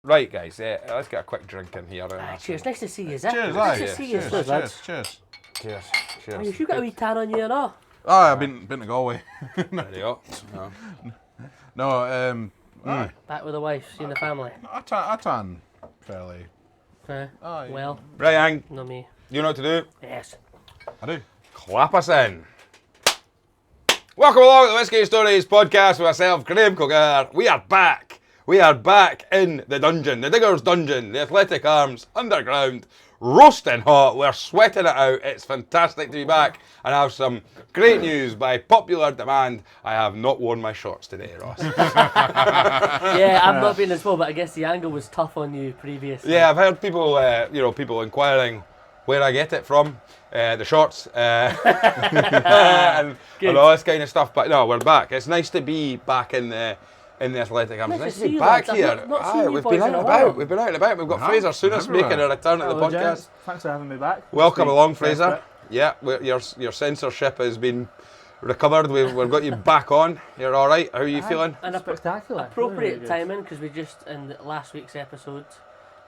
Right, guys, let's get a quick drink in here. Cheers, nice to see you, Cheers, nice to see you, Cheers. Cheers. Oh, you got a wee tan on you and all. I've been to Galway. There you go. No, Back with the wife, seeing the family. I tan fairly. Well, Right, Ang, no me. you know what to do? Yes. I do. Clap us in. Welcome along to the Whiskey Stories podcast with myself, Graham Cogar. We are back. We are back in the dungeon, the Digger's Dungeon, the Athletic Arms, underground, roasting hot. We're sweating it out. It's fantastic to be back and have some great news. By popular demand, I have not worn my shorts today, Ross. Yeah, I've not been as well, but I guess the angle was tough on you previously. Yeah, I've heard people, people inquiring where I get it from, the shorts, and all this kind of stuff. But no, we're back. It's nice to be back in the Athletic Arms. Nice to be back here. We've been out and about. We've been out and about. We've got Fraser Soonest making a return to the podcast. Gents. Thanks for having me back. Welcome along, Fraser. Yeah, your censorship has been recovered. We've got you back on. You're all right. How are you feeling? And Spectacular. Appropriate timing, because we just, in last week's episode,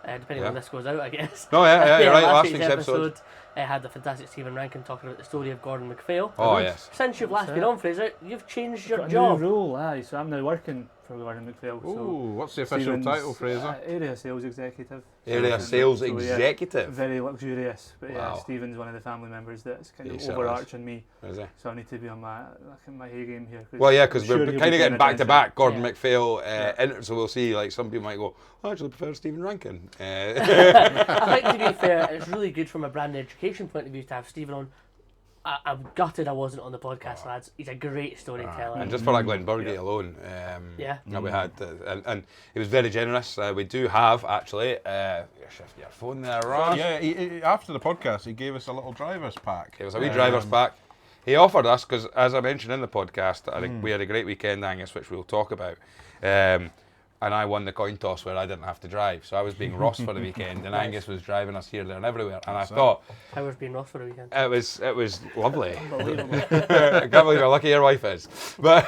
depending when this goes out, I guess. Oh yeah, you're right. Last week's episode. Had the fantastic Stephen Rankin talking about the story of Gordon MacPhail. Oh yes. Since you've last been on, Fraser, you've changed your Got a job. new role, aye. So I'm now working for Gordon MacPhail. Ooh, what's the official Stephen's, title, Fraser? Area Sales Executive. Area Sales Yeah, Executive. very luxurious, but yeah, Wow. Stephen's one of the family members that's kind He of overarching me. Is it? So I need to be on my A game here. Well, yeah, because I'm sure we're he'll be kind of getting paying back to back attention. Gordon MacPhail, so we'll see. Like some people might go, I actually prefer Stephen Rankin. I think, to be fair, it's really good from a brand education point of view to have Stephen on. I'm gutted I wasn't on the podcast, lads. He's a great storyteller. And just for that Glenburgie alone, that we had, and he was very generous. We do have actually, shift your phone there, Ross. Yeah, he, after the podcast, he gave us a little driver's pack. It was a wee driver's pack. He offered us, because as I mentioned in the podcast, I think we had a great weekend, Angus, which we'll talk about. And I won the coin toss where I didn't have to drive. So I was being Ross for the weekend, and Angus was driving us here, there, and everywhere. And I thought, How was being Ross for the weekend? it was lovely. Unbelievable. I can't believe how lucky your wife is. But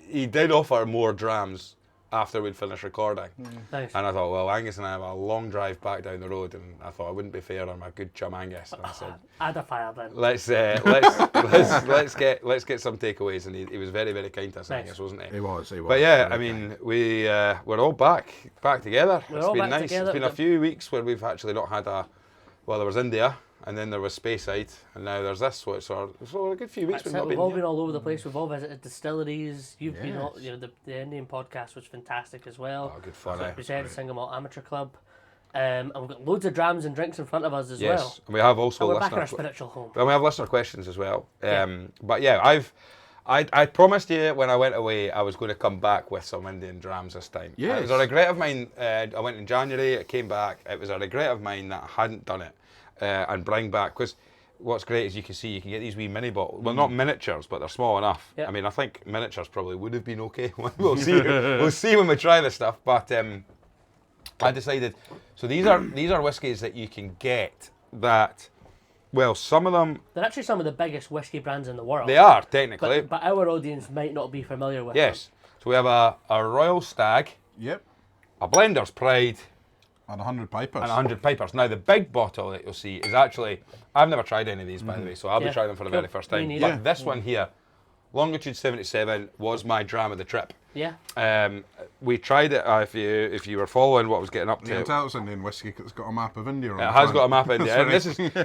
he did offer more drams after we'd finished recording. Nice. And I thought, well, Angus and I have a long drive back down the road, and I thought it wouldn't be fair on my good chum Angus. And I said, Add a fire then. let's get some takeaways, and he was very, very kind to us, Nice. Angus, wasn't he? He was. But yeah, I mean, we're all back together. We're It's all been back nice. together. It's been a few weeks where we've actually not had there was India, and then there was Speyside, and now there's this. So it's a good few weeks That's we've it, not we've been all here. been all over the place. We've all visited distilleries. You've been all, Yes. the Indian podcast was fantastic as well. Oh, good fun, Like eh? we said, Single Malt Amateur Club. And we've got loads of drams and drinks in front of us as well. Yes, and we have also And we're back in our listener. spiritual home. Well, we have listener questions as well. But yeah, I promised you when I went away I was going to come back with some Indian drams this time. Yes. It was a regret of mine. I went in January, I came back. It was a regret of mine that I hadn't done it and bring back, because what's great is you can get these wee mini bottles. Well, not miniatures, but they're small enough. Yep. I mean, I think miniatures probably would have been okay. We'll see. We'll see when we try this stuff. But I decided. So these are whiskies that you can get that. Well, some of them They're actually some of the biggest whiskey brands in the world. they are technically. But our audience might not be familiar with Yes. So we have a Royal Stag, Yep. a Blender's Pride, And 100 pipers. and 100 Pipers. Now, the big bottle that you'll see is actually, I've never tried any of these, by the way, so I'll be Yeah. trying them for the Cool. very first Me time. neither. But this one here, Longitude 77, was my dram of the trip. Yeah. We tried it, if you were following what I was getting up to. You can tell it's Indian whiskey because it's got a map of India on It the has front. got a map in there. And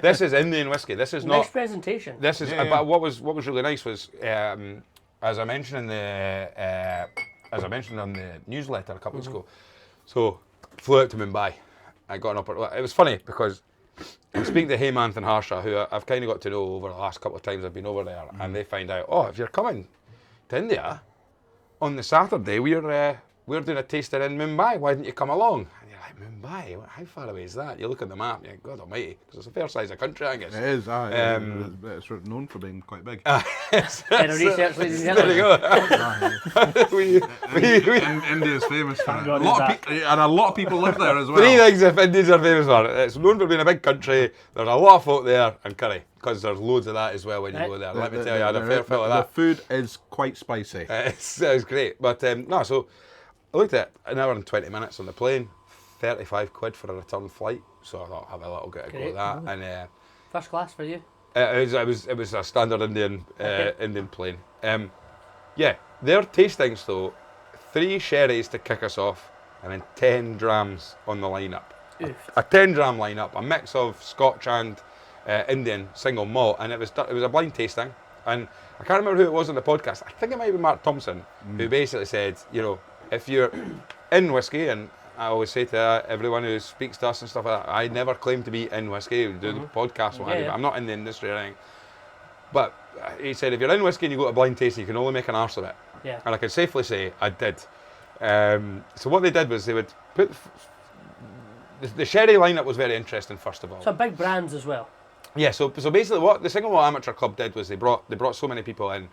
this is Indian whiskey. This is Nice not. presentation. This is. Yeah, yeah. But what was really nice was, as I mentioned in on the newsletter a couple weeks ago. So, flew out to Mumbai. I got up. It was funny because I'm speaking to Hemant and Harsha, who I've kind of got to know over the last couple of times I've been over there, and they find out, if you're coming to India on the Saturday, we're doing a tasting in Mumbai. Why didn't you come along? And you're like, Mumbai? How far away is that? You look at the map, and you go, God Almighty, because it's a fair size of country, I guess. It is, it's known for being quite big. Bit of research, ladies and There you gentlemen. go. India's famous for it. God A lot he's of and a lot of people live there as well. Three things if Indians are famous for. It's known for being a big country, there's a lot of folk there, and curry, because there's loads of that as well when you go there. Let me tell you, I had a fair fill of that. The food is quite spicy. It's great. But no, so I looked at an hour and 20 minutes on the plane, 35 quid for a return flight. So I thought, I'll have a little get a go at that. And First class for you? it was a standard Indian Indian plane. Yeah, their tastings though, 3 sherries to kick us off, and then 10 drams on the lineup. Oof. A 10 dram lineup, a mix of Scotch and Indian single malt, and it was a blind tasting. And I can't remember who it was on the podcast. I think it might be Mark Thompson, who basically said, you know, if you're in whiskey, and I always say to everyone who speaks to us and stuff like that, I never claim to be in whiskey. We do the podcast, I'm not in the industry or anything. But he said, if you're in whiskey and you go to blind tasting, you can only make an arse of it. Yeah. And I can safely say I did. So what they did was they would put the sherry lineup was very interesting. First of all, So big brands as well. yeah. So basically, what the Single Malt Amateur Club did was they brought so many people in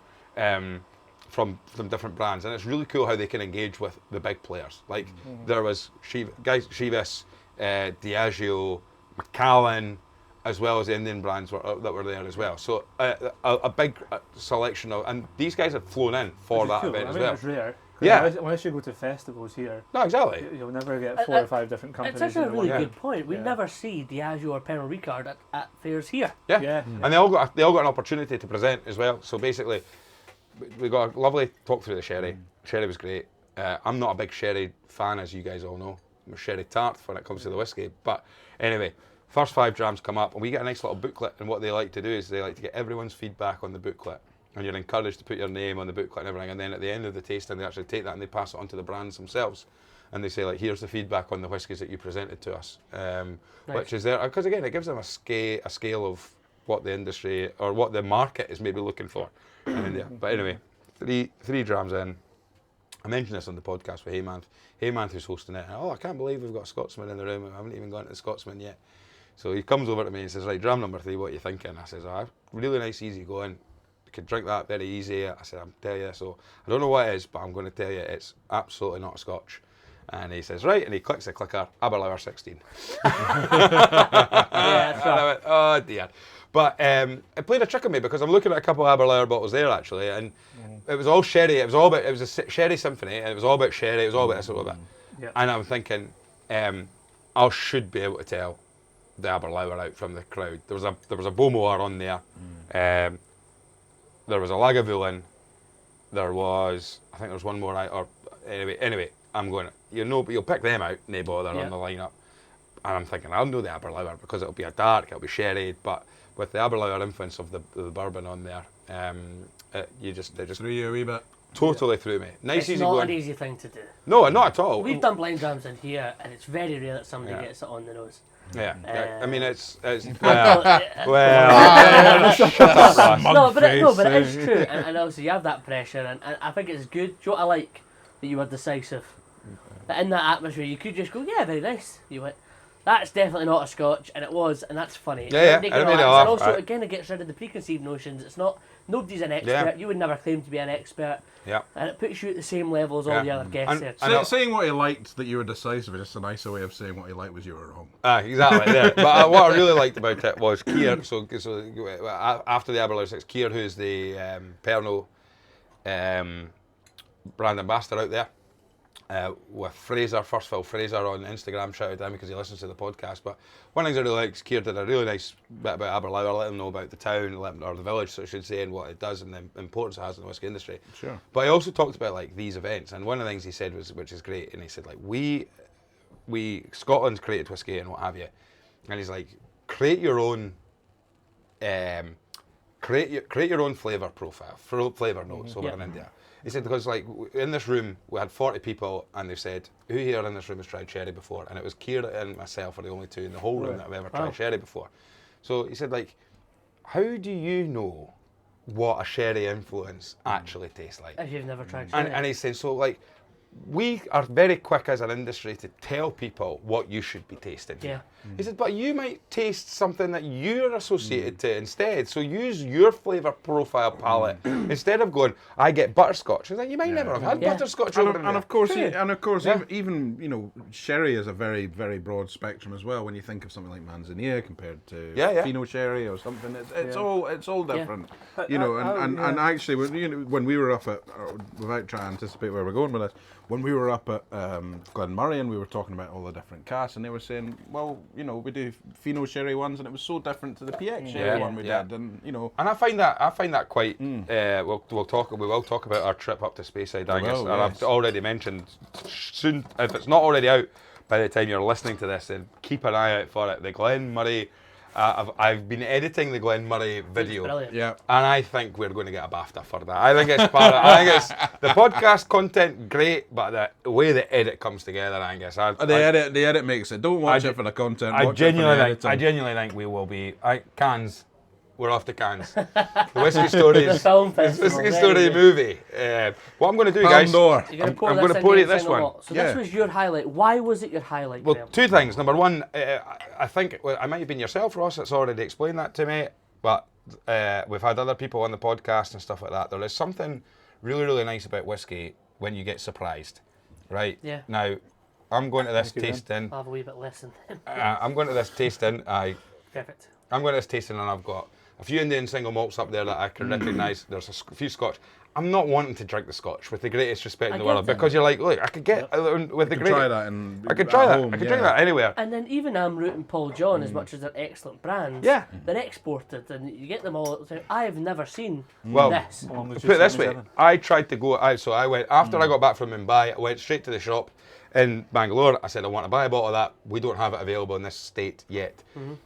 from different brands, and it's really cool how they can engage with the big players. Like there was Chivas, Diageo, Macallan, as well as the Indian brands that were there as well. So a big selection of, and these guys have flown in for that Cool. event I as mean, well. it's rare. Yeah. Unless you go to festivals here, No, exactly. you'll never get 4 or 5 different companies. It's actually a in really one. good point. We Yeah. never see Diageo or Pernod Ricard at fairs here. Yeah. Yeah. And they all got an opportunity to present as well. So basically, we got a lovely talk through the sherry. Sherry was great. I'm not a big sherry fan, as you guys all know. I'm a sherry tart when it comes to the whiskey. But anyway, first 5 drams come up, and we get a nice little booklet. And what they like to do is they like to get everyone's feedback on the booklet. And you're encouraged to put your name on the booklet and everything. And then at the end of the tasting, they actually take that and they pass it on to the brands themselves. And they say, like, here's the feedback on the whiskies that you presented to us. Which is there, because again, it gives them a scale of what the industry or what the market is maybe looking for in India. But anyway, three drams in. I mentioned this on the podcast with Heymanth, who's hosting it. Oh, I can't believe we've got a Scotsman in the room. I haven't even gone to the Scotsman yet. So he comes over to me and says, right, dram number 3, what are you thinking? I says, really nice, easy going. You could drink that very easy. I said, I'll tell you. So I don't know what it is, but I'm going to tell you it's absolutely not a Scotch. And he says, right, and he clicks the clicker, Aberlour 16. Yeah, And I went, oh dear. But it played a trick on me because I'm looking at a couple of Aberlour bottles there actually, and it was all sherry. It was a sherry symphony, and it was all about sherry. It was all about this a little bit. Yeah. And I'm thinking, I should be able to tell the Aberlour out from the crowd. There was a Beaumont on there. There was a Lagavulin. There was, I think there was one more. Anyway, I'm going. But you'll pick them out. No bother on the lineup. And I'm thinking, I'll know the Aberlour because it'll be a dark, it'll be sherry, but with the Aberlour influence of the bourbon on there, they just Threw you a wee bit. totally threw me. Nice, It's easy not going. an easy thing to do. No, not at all. We've done blind drams in here, and it's very rare that somebody gets it on the nose. Yeah, I mean it's Well, shut up, Ross. no, but it is true, and obviously you have that pressure, and I think it's good. Do you know what I like? That you were decisive. That in that atmosphere, you could just go, yeah, very nice. You went, that's definitely not a Scotch, and it was, and that's funny. Yeah, They yeah, can I made it relax. laugh, And also, right. again, it gets rid of the preconceived notions. It's not, nobody's an expert. Yeah. You would never claim to be an expert, Yeah. and it puts you at the same level as all Yeah. the other guests And- there. I know. Saying what he liked that you were decisive is just a nicer way of saying what he liked was you were wrong. Exactly. Yeah. But what I really liked about it was Keir. So after the Aberlour 6, Keir, who's the Pernod brand ambassador out there, with Fraser, First Fill Fraser on Instagram, shouted out because he listens to the podcast. But one of the things I really liked is Keir did a really nice bit about Aberlour, let them know about the town, or the village, so I should say, and what it does and the importance it has in the whisky industry. Sure. But he also talked about like these events, and one of the things he said was, which is great, and he said like we Scotland's created whisky and what have you, and he's like create your own flavour profile, flavour notes over in India. He said because like in this room we had 40 people and they said who here in this room has tried sherry before, and it was Keir and myself are the only two in the whole room that have ever tried sherry before. So he said like, how do you know what a sherry influence actually tastes like? If you've never tried sherry. And he said so like we are very quick as an industry to tell people what you should be tasting. Yeah. He said, but you might taste something that you're associated to instead. So use your flavour profile palette instead of going, I get butterscotch. He's like, you might never have had butterscotch over And of course, Yeah. even sherry is a very, very broad spectrum as well. When you think of something like Manzanilla compared to Yeah. Fino sherry or something, it's all different. Yeah. And actually, when we were up at, without trying to anticipate where we're going with this, when we were up at Glenmurray and we were talking about all the different casks, and they were saying, well, you know, we do pheno sherry ones, and it was so different to the PX sherry one we did, and you know. And I find that quite. We'll talk about our trip up to Speyside, Angus. will, And yes. I've already mentioned soon. If it's not already out by the time you're listening to this, then keep an eye out for it. The Glenmurray. I've been editing the Glenmurray video, Brilliant. Yeah. and I think we're going to get a BAFTA for that. I think it's the podcast content great, but the way the edit comes together, Angus. The edit makes it. Don't watch it for the content. I watch it for the genuinely editing. think we will be. Cannes. We're off to Cannes. The Whiskey Stories. Film festival, Whiskey very Story good. movie. What I'm going to do, Palm guys. d'Or. You're going to pour I'm this gonna in pour the it this single one. malt. So Yeah. this was your highlight. Why was it your highlight, Well, Graham? two things. Number one, I think I might have been yourself, Ross, that's already explained that to me. But we've had other people on the podcast and stuff like that. There is something really, really nice about whiskey when you get surprised, right? Yeah. Now, I'm going to this Thank you, tasting. I'll have a wee bit less than him. I'm going to this tasting. Perfect. I'm going to this tasting, and I've got a few Indian single malts up there that I can recognise. There's a few Scotch. I'm not wanting to drink the Scotch with the greatest respect in the get world that. because you're like, look, I could get with the You great. try that and I could try that. home, I could drink that anywhere. And then even Amroot and Paul John, as much as they're excellent brands, Yeah. they're exported and you get them all at the time. I have never seen Well, this. Along with Put it this way, 277. I tried to go. I went after I got back from Mumbai. I went straight to the shop in Bangalore. I said I want to buy a bottle of that. We don't have it available in this state yet.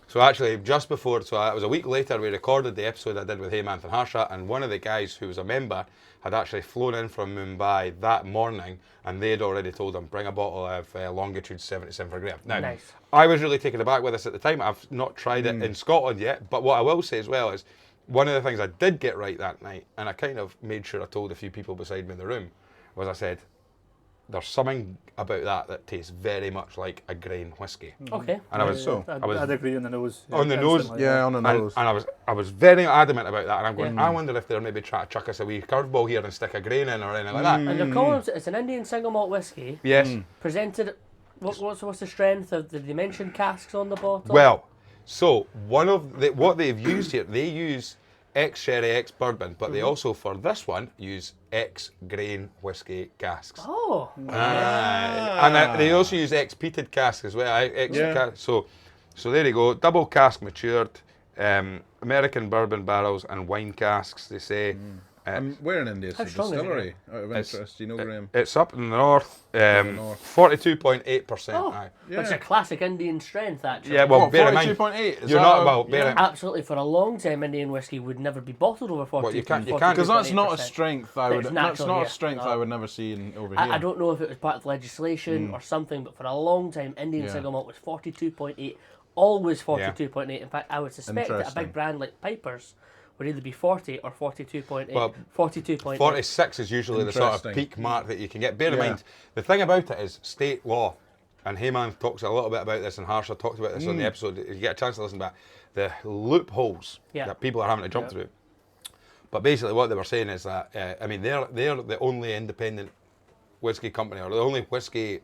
So actually, just before, so it was a week later, we recorded the episode I did with Heymanth and Harsha, and one of the guys who was a member had actually flown in from Mumbai that morning, and they had already told him bring a bottle of Longitude 77 for Graham. Now, Nice. I was really taken aback with this at the time. I've not tried it in Scotland yet, but what I will say as well is one of the things I did get right that night, and I kind of made sure I told a few people beside me in the room, was I said, there's something about that tastes very much like a grain whiskey. Okay. And I was so. I'd agree on the nose. On the nose? instantly, Yeah, on the and, nose. and I was very adamant about that, and I'm going, Yeah. I wonder if they're maybe trying to chuck us a wee curveball here and stick a grain in or anything like that. And they're calling it, it's an Indian single malt whiskey. Yes. Presented, what's the strength of the dimension casks on the bottle? Well, so what they've used here, they use ex-sherry, ex-bourbon, but they also, for this one, use ex-grain whiskey casks. Oh. And they also use ex-peated casks as well. So there you go. Double cask matured, American bourbon barrels and wine casks, they say. Where in India is How the strong is it, distillery? Out of interest, do you know, Graham? It's up in the north, north. 42.8%. Oh. Aye. Which is a classic Indian strength, actually. Yeah, well, What, bear in mind, 42.8? you're not, well, bear in Absolutely, for a long time, Indian whiskey would never be bottled over 40. you can't- Because that's not a strength I would. It's That's natural not here. a strength No. I would never see over here. I don't know if it was part of legislation or something, but for a long time, Indian Yeah. single malt was 42.8, always 42.8. In fact, I would suspect that a Interesting. big brand like Piper's would either be 40 or 42.8. Well, 42.8. 46 is usually the sort of Interesting. peak mark that you can get. Bear in Yeah. mind, the thing about it is state law, and Heyman talks a little bit about this, and Harsha talked about this on the episode. You get a chance to listen back. The loopholes Yeah. that people are having to jump through. But basically, what they were saying is that they're the only independent whiskey company, or the only whiskey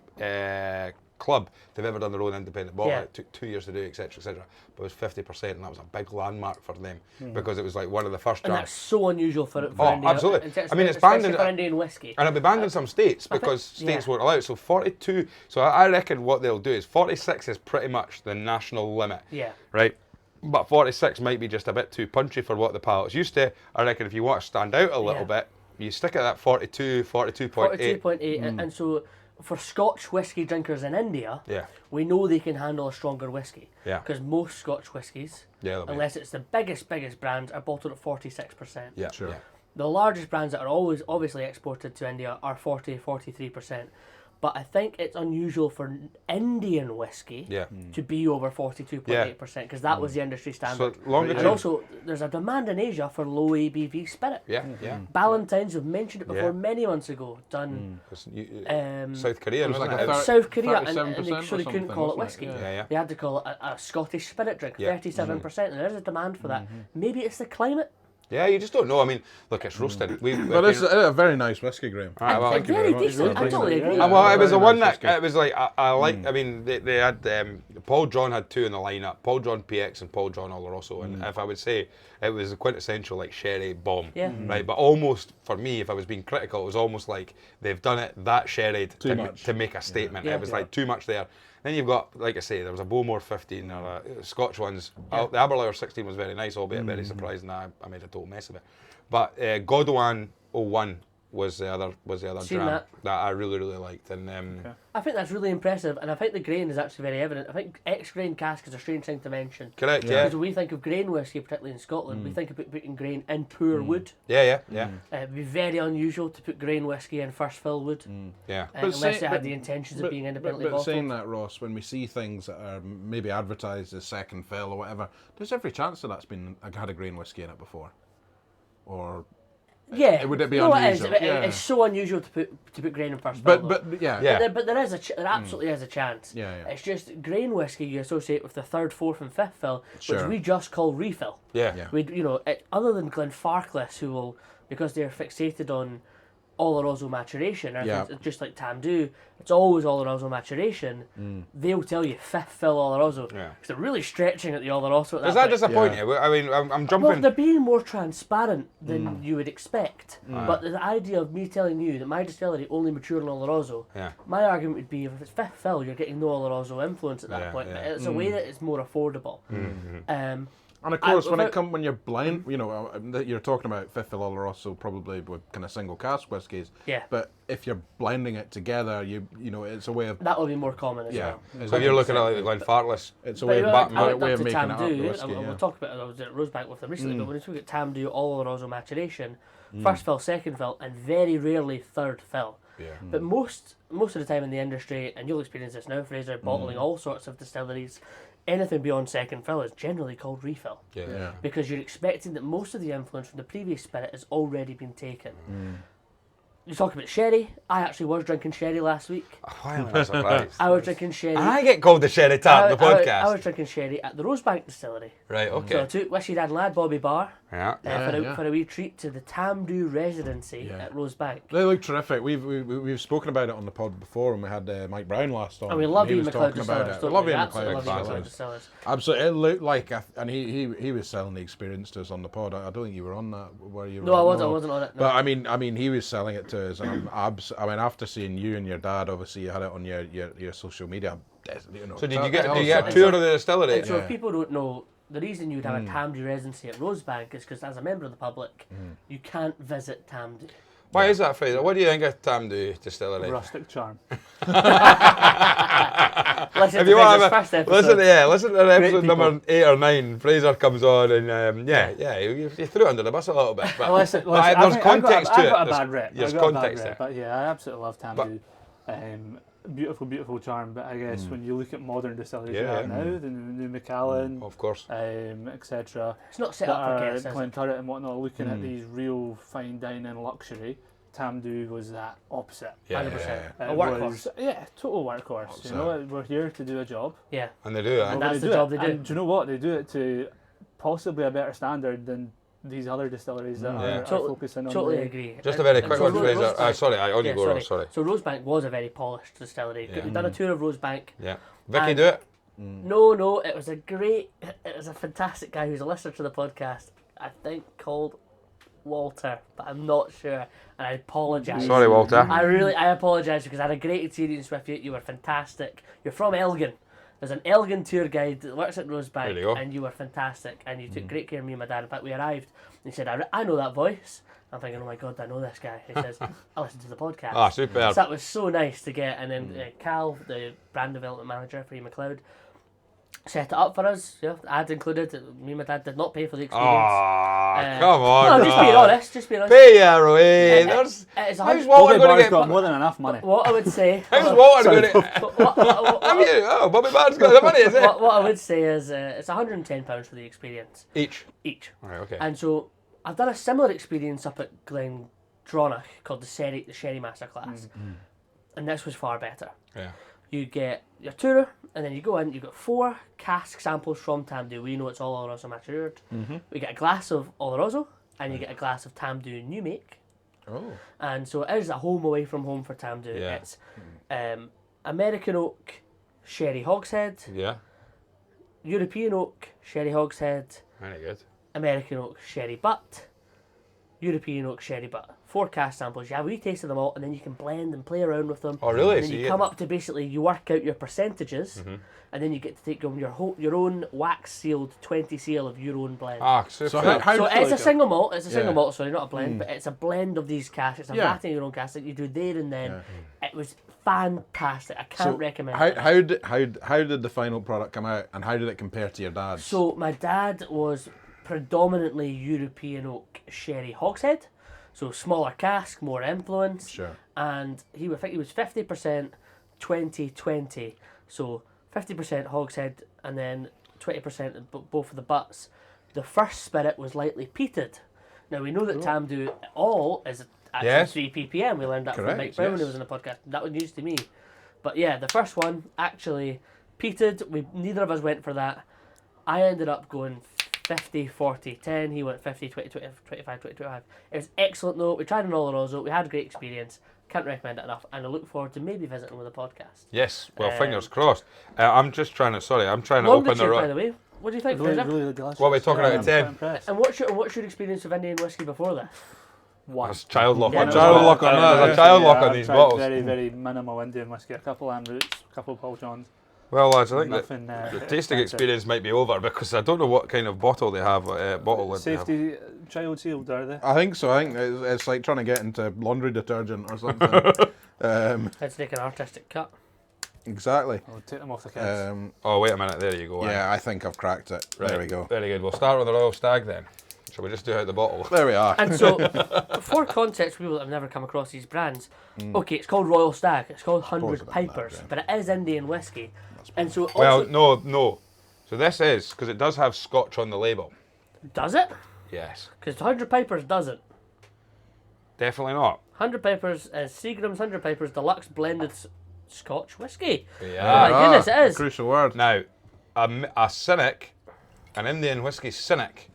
club they've ever done their own independent bottle. Yeah. It took 2 years to do, etc., etc. But it was 50%, and that was a big landmark for them because it was like one of the first And jars. that's so unusual for Oh, Indian. absolutely. Especially- I mean, it's banned especially in- for Indian whiskey. And it'll be banned in some states because states won't allow it. So 42. So I reckon what they'll do is 46 is pretty much the national limit. Yeah. Right. But 46 might be just a bit too punchy for what the palate's used to. I reckon if you want to stand out a little bit, you stick at that 42, 42.8. 42.8. And so for Scotch whiskey drinkers in India, Yeah. we know they can handle a stronger whiskey. Yeah. Because most Scotch whiskies, Yeah, they'll be. unless it's the biggest brands, are bottled at 46%. Yeah. Sure. Yeah. The largest brands that are always obviously exported to India are 43%. But I think it's unusual for Indian whiskey Yeah. to be over 42.8% because that was the industry standard. So longitude. And also, there's a demand in Asia for low ABV spirit. Yeah. Yeah. Ballantines, we've mentioned it before Yeah. many months ago, done South Korea, It was wasn't like it? a South Korea, and 37% they or couldn't something, call it wasn't it? whiskey. Yeah. They had to call it a Scottish spirit drink, Yeah. 37%, and there is a demand for that. Maybe it's the climate. Yeah, you just don't know. I mean, look, it's roasting. But it's a very nice whiskey, Graham. Well, It's very decent. I totally agree. well, it was the Very one nice that whiskey. it was like I like. I mean, they had Paul John had 2 in the lineup: Paul John PX and Paul John Oloroso. And if I would say it was a quintessential like sherry bomb, Yeah. right? But almost for me, if I was being critical, it was almost like they've done it that sherried to make a statement. Yeah. It was like too much there. Then you've got, like I say, there was a Bowmore 15 or a Scotch ones. The Aberlour 16 was very nice, albeit very surprising that I made a total mess of it. But Godwan 01 was the other Seen dram that I really liked. And I think that's really impressive, and I think the grain is actually very evident. I think ex-grain cask is a strange thing to mention. correct, yeah. Because when we think of grain whisky, particularly in Scotland, we think about putting grain in poor wood. Yeah. It'd be very unusual to put grain whisky in first fill wood, Yeah. unless it had the intentions of being independently But bottled. saying that, Ross, when we see things that are maybe advertised as second fill or whatever, there's every chance that had a grain whiskey in it before, or Yeah, would it be no, unusual? it is. Yeah. It's so unusual to put grain in first fill. but yeah, Yeah. But there is there absolutely is a chance. Yeah. It's just grain whiskey you associate with the third, fourth, and fifth fill, Sure. which we just call refill. Yeah. Yeah. Other than Glenfarclas, who will, because they're fixated on Oloroso maturation, or Yeah. it's just like Tamdu, it's always Oloroso maturation. They'll tell you fifth fill Oloroso. Yeah. Because they're really stretching at the Oloroso at that Does that point. disappoint Yeah. you? I mean, I'm Well, jumping. they're being more transparent than you would expect. But the idea of me telling you that my distillery only mature in Oloroso, Yeah. my argument would be if it's fifth fill, you're getting no Oloroso influence at that Yeah, point. yeah. It's a way that it's more affordable. And of course, when without- when you're blind, you're talking about fifth fill Oloroso probably with kind of single cask whiskies. Yeah. But if you're blending it together, it's a way of That will be more common as well. So if you're looking at like Glenfarclas, It's a But way you of, know, way I went way up of to making it up the Tamdu, whiskey. and Yeah. we'll talk about it. I was at Rosebank with them recently, but when you look at Tamdu, Oloroso maturation, first fill, second fill, and very rarely third fill. yeah. But most of the time in the industry, and you'll experience this now, Fraser, bottling all sorts of distilleries, anything beyond second fill is generally called refill. Yeah. Yeah. Because you're expecting that most of the influence from the previous spirit has already been taken. You talk about sherry. I actually was drinking sherry last week. Why am I surprised? I was drinking sherry. And I get called the Sherry Tap, the podcast. I was drinking sherry at the Rosebank Distillery. Right, So I okay. took Whiskey Dad and Lad Bobby Bar Yeah. for a wee treat to the Tamdu residency Yeah. at Rosebank. They look terrific. We've spoken about it on the pod before, and we had Mike Brown last on. And we love he Ian was McLeod talking about Distillers. it. don't Love we? Ian Absolutely McLeod love Ian Distillers. McLeod Distillers. Absolutely, it looked like, and he was selling the experience to us on the pod. I don't think you were on that. Were you? No, I wasn't on it. No. But I mean, he was selling it to us, and I mean, after seeing you and your dad, obviously you had it on your social media. So did you get a tour of the distillery? And so if people don't know, the reason you'd have a Tamdu residency at Rosebank is because as a member of the public, you can't visit Tamdu. Why is that, Fraser? What do you think of Tamdu Distillery? Rustic charm. Listen If to you want Fraser's to first episode. listen to episode people. number 8 or 9. Fraser comes on and you threw it under the bus a little bit. But, Listen, but I there's think context I've to got it. a bad rep. There's I've got a bad context rep, there. but yeah, I absolutely love Tamdu. Beautiful, beautiful charm. But I guess when you look at modern distilleries we have now, the new Macallan, Of course. etc., It's not set that up for are guests, is it? Clonturret and whatnot, looking at these real fine dining luxury. Tamdu was that opposite. Yeah, 100%. yeah, A It workhorse. was- yeah, total workhorse. You know, we're here to do a job. Yeah. And they do, And eh? that's They the do job it. they do. And do you know what? They do it to possibly a better standard than these other distilleries that are focusing on. Totally the- agree. Just a very And quick so one, Ro- Fraser. Rosebank- Sorry, on you yeah, go, Ross, sorry. So Rosebank was a very polished distillery. Yeah. We've done a tour of Rosebank. Yeah. Vicky, And- do it? No, it was a fantastic guy who's a listener to the podcast, I think called Walter, but I'm not sure, and I apologise. Sorry, Walter. I apologise because I had a great experience with you. You were fantastic. You're from Elgin. There's an Elgin tour guide that works at There you Rosebank, go. and you were fantastic, and you took great care of me and my dad. In fact, we arrived, and he said, I know that voice. I'm thinking, oh my God, I know this guy. He says, I listen to the podcast. Ah, superb. So that was so nice to get, and then Cal, the brand development manager for Ian McLeod, set it up for us. Yeah, ad included. Me and my dad did not pay for the experience. Ah, come on, No, just being Ross. honest. Just being honest. Pay your way. There's... It is a How's hundred- Walter Bobby going to Bar's get... got more than enough money. What I would say. How's Walter going to... what Have you? Oh, Bobby Barnes got the money, is it? what I would say is it's £110 for the experience Each. each. Right, okay. And so I've done a similar experience up at Glendronach called the Sherry Masterclass, and this was far better. Yeah. You get your tour, and then you go in. You got 4 cask samples from Tamdu. We know it's all Oloroso matured. We get a glass of Oloroso, and you get a glass of Tamdhu new make. Oh. And so it is a home away from home for Tamdhu. Yeah. It's American oak sherry hogshead, Yeah. European oak sherry hogshead, Very good. American oak sherry butt, European oak sherry butt. 4 cask samples. You have a wee taste of them all, and then you can blend and play around with them. Oh, really? And then So you you come get- up to basically, you work out your percentages, and then you get to take your own wax sealed 20 seal of your own blend. Ah, super. So how So it's a single malt. It's a single Yeah. malt. Sorry, not a blend, but it's a blend of these casks. It's a Yeah. vatting your own cask that you do there and then. It was fantastic. I can't recommend it. How did the final product come out, and how did it compare to your dad's? So my dad was predominantly European oak sherry hogshead, so smaller cask, more influence. Sure. And I think he was 50% 20-20, so 50% hogshead and then 20% of both of the butts. The first spirit was lightly peated. Now we know that Tamdhu all is actually Yes. 3 ppm. We learned that Correct, from Mike Brown when he yes. was in the podcast. That was news to me. But yeah, the first one actually peated. Neither of us went for that. I ended up going 50, 40, 10. He went 50, 20, 20 25, 20, 25. It was excellent though. We tried an Oloroso. We had a great experience. Can't recommend it enough. And I look forward to maybe visiting with a podcast. Yes. Well, fingers crossed. I'm just trying to. Sorry, I'm trying to open Longitude, the. by the way. What do you think, Really, Fraser? really delicious. What are we talking Yeah, about, I'm 10? quite impressed. And what's your experience of Indian whiskey before this? One. There's child lock Yeah, on no, this child bottle. lock on that, There's a yeah. child lock on I've these tried bottles. Very, very minimal Indian whiskey. A couple Ann Roots, a couple Paul Johns. Well, lads, I think that Nothing. the tasting expensive. experience might be over because I don't know what kind of bottle they have. Bottle lid they have. Safety child sealed, are they? I think so. I think it's like trying to get into laundry detergent or something. Let's take an artistic cut. Exactly. I'll take them off the kids. Oh, wait a minute. There you go. Yeah, I think I've cracked it. Right. There we go. Very good. We'll start with the Royal Stag then. Shall we just do out the bottle? There we are. And so, for context, for people that have never come across these brands, okay, it's called Royal Stag, it's called 100 it done Pipers, that, yeah. but it is Indian whiskey. And so, Well, also, no. So this is because it does have Scotch on the label. does it? Yes. Because 100 Pipers doesn't. Definitely not. 100 Pipers is Seagram's 100 Pipers Deluxe Blended Scotch Whiskey. Yeah. Oh my goodness, it is. Crucial word. Now, a cynic, an Indian whiskey cynic,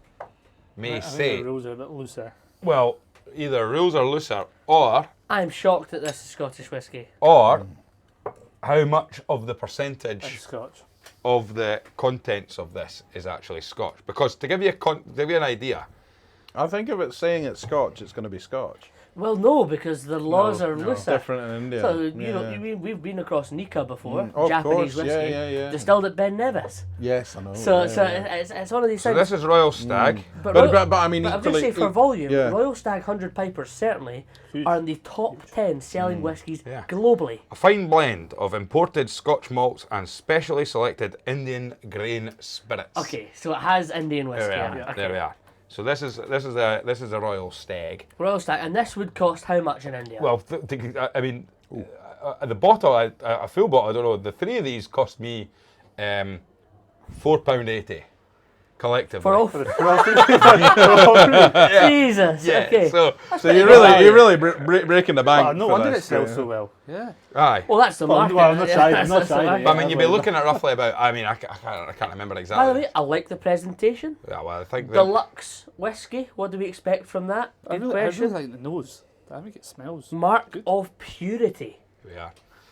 may I think say, the rules are a bit looser. well, either rules are looser or I'm shocked that this is Scottish whiskey. how much of the percentage And Scotch. of the contents of this is actually Scotch. Because to give you an idea, I think if it's saying it's Scotch, it's going to be Scotch. Well, no, because the laws are looser. Different in India. So, Yeah. we've been across Nika before, Of Japanese course, whiskey, yeah. distilled at Ben Nevis. Yes, I know. So, yeah. it's one of these so things. this is Royal Stag. But I mean, I'm going to equally- say for volume, yeah. Royal Stag 100 Pipers certainly Huge. are in the top 10 selling whiskies Yeah. globally. A fine blend of imported Scotch malts and specially selected Indian grain spirits. Okay, so it has Indian There whiskey. we are. in it. Okay. There we are. So this is a Royal Stag. Royal Stag, and this would cost how much in India? Well, I mean, the bottle, a full bottle, I don't know. The 3 of these cost me £4.80 collectively. for all For all three. Jesus. Yeah. Okay. So you're really breaking the bank. Oh, no for wonder this, it sells yeah. so well. Yeah. aye. Well, that's the Well, market. I'm not shy- I'm not That's the shy, market. But I mean, you'd be well, looking at roughly about. I mean, I can't remember exactly. By the way, I like the presentation. Yeah, well, I think that. Deluxe whiskey. What do we expect from that? I Good really question. like the nose. I think it smells. Mark good. of purity. Yeah.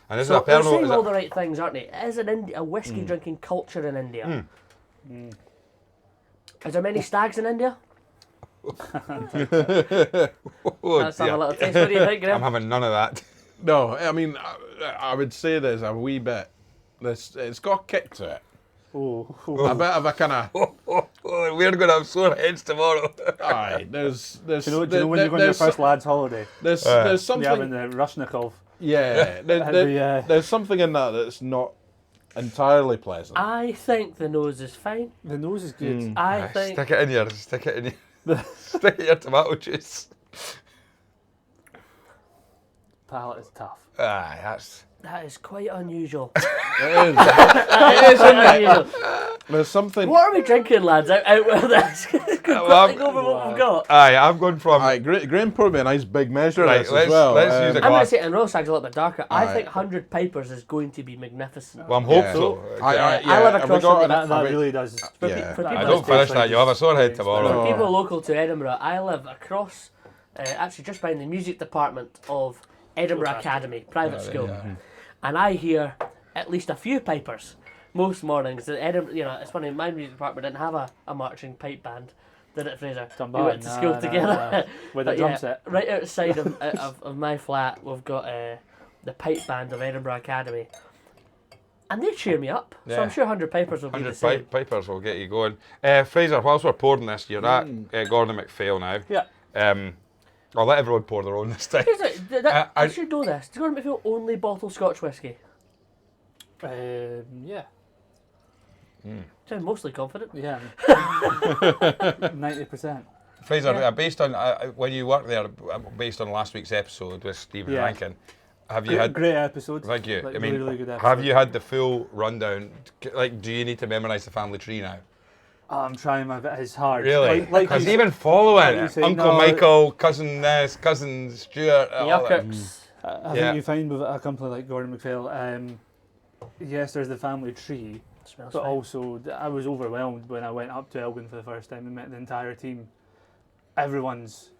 And this So is a they're Pernod. saying Is all it, the right things, aren't they? It is a whiskey drinking culture in India. Is there many stags in India? oh, Let's have a dear. little taste. What do you think, Graham? I'm having none of that. No, I mean, I would say there's a wee bit. It's got a kick to it. Oh, A bit of a kind of. We're going to have sore heads tomorrow. Aye, there's. Do you know when you go on your first lad's holiday? There's You're having something. the Rushnikov. Yeah, there's something in that that's not entirely pleasant. I think the nose is fine. The nose is good. I think Stick it in your. Stick it in your. Stick it in your tomato juice. Palate is tough. Aye, that's. that is quite unusual. It is. That is quite unusual. There's something. What are we drinking, lads? Out with this. quickly go over what we've got. Aye, I'm going from. Aye, Graham poured me a nice big measure of Right, this let's- as well. let's use a I'm going glass. to say, and Royal Stag's a little bit darker. I Aye. think 100 Papers is going to be magnificent. Well, I'm hoping Yeah. so. I live have we across got from an- That have we- really does. For, Yeah. for I people, don't finish that. You'll have a sore head tomorrow. No. people local to Edinburgh, I live across, actually just behind the music department of Edinburgh Fantastic. Academy, private Yeah, school. yeah. And I hear at least a few pipers most mornings. At Edinburgh, it's funny, my music department didn't have a marching pipe band, did it, Fraser? Dunbar, We went to school together. With a But drum set. right outside of my flat, we've got the pipe band of Edinburgh Academy. And they cheer me up. So Yeah. I'm sure 100 Pipers will be the 100 same. pipers will get you going. Fraser, whilst we're pouring this, you're at Gordon MacPhail now. Yeah. I'll let everyone pour their own this time. I should know this. Do Gordon MacPhail only bottle Scotch whisky? Yeah. Sound mostly confident. Yeah. 90%. Fraser, Yeah. based on when you worked there, based on last week's episode with Stephen Yeah. Rankin, have you had? Great episode. Thank you. Like, I mean, really good episode. have you had the full rundown? Like, do you need to memorise the family tree now? I'm trying my bit. It's hard. Really? Like Because you- even following like you it, say, Uncle no, Michael, cousin this, cousin Stuart, all that. Yuckers. I Yeah. think you find with a company like Gordon MacPhail, yes, there's the family tree, Smells but fine. also I was overwhelmed when I went up to Elgin for the first time and met the entire team. Everyone's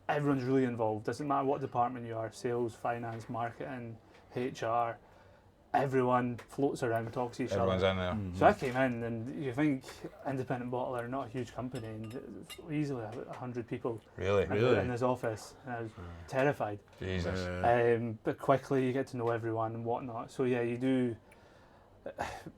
really involved. Doesn't matter what department you are, sales, finance, marketing, HR. Everyone floats around, talks to each Everyone's other. in there. So I came in, and you think independent bottler, not a huge company, and easily 100 people Really? in his office, and I was terrified. Jesus. But quickly you get to know everyone and whatnot. So yeah, you do.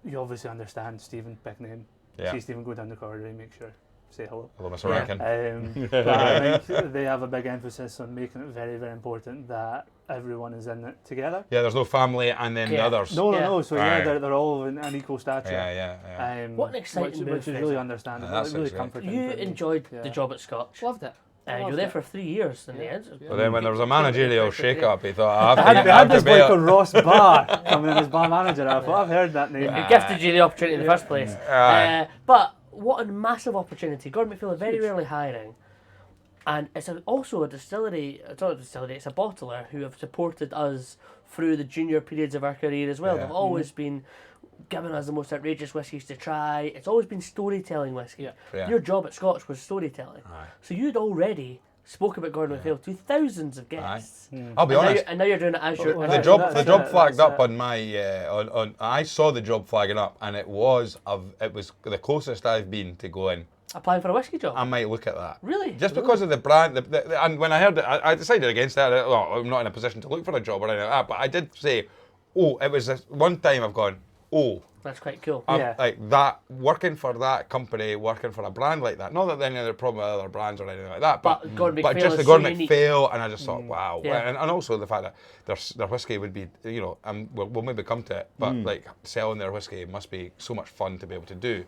You obviously understand Stephen, big name. Yeah. See Stephen go down the corridor, you make sure, say hello. Hello, Mr. Yeah. Rankin. But I think they have a big emphasis on making it very, very important that everyone is in it together. Yeah, there's no family and then the Yeah. others. No. So Aye. yeah, they're all in an equal stature. Yeah. What an exciting move, which is Fraser. really understandable. That's really exciting. comforting. You for me. enjoyed Yeah. the job at Scotch. Loved it. You were there for 3 years in the end. Yeah. But then when there was a managerial shake-up, he thought, They I had have this to boy be called Ross Barr coming in as bar manager. I thought I've heard that name. It gifted you the opportunity in the first place. Aye. But what a massive opportunity. Gordon MacPhail are very rarely hiring. And it's also a distillery, it's not a distillery, it's a bottler who have supported us through the junior periods of our career as well. Yeah. They've always been giving us the most outrageous whiskies to try. It's always been storytelling whiskey. Yeah. Yeah. Your job at Scotch was storytelling. Aye. So you'd already spoke about Gordon MacPhail to thousands of guests. I'll be And now, honest. and now you're doing it as your... Well, The Right, job that's flagged it. up on my I saw the job flagging up, and it was the closest I've been to going. Applying for a whiskey job? I might look at that. Really? Just because of the brand, and when I heard it, I decided against that. Well, I'm not in a position to look for a job or anything like that, but I did say, it was this one time I've gone, That's quite cool. Yeah. like that, working for that company, working for a brand like that. Not that there's any other problem with other brands or anything like that, But Gordon but MacPhail just is the so Gordon unique. MacPhail, and I just thought, wow. Yeah. And also the fact that their whiskey would be, we'll maybe come to it, but like selling their whiskey must be so much fun to be able to do.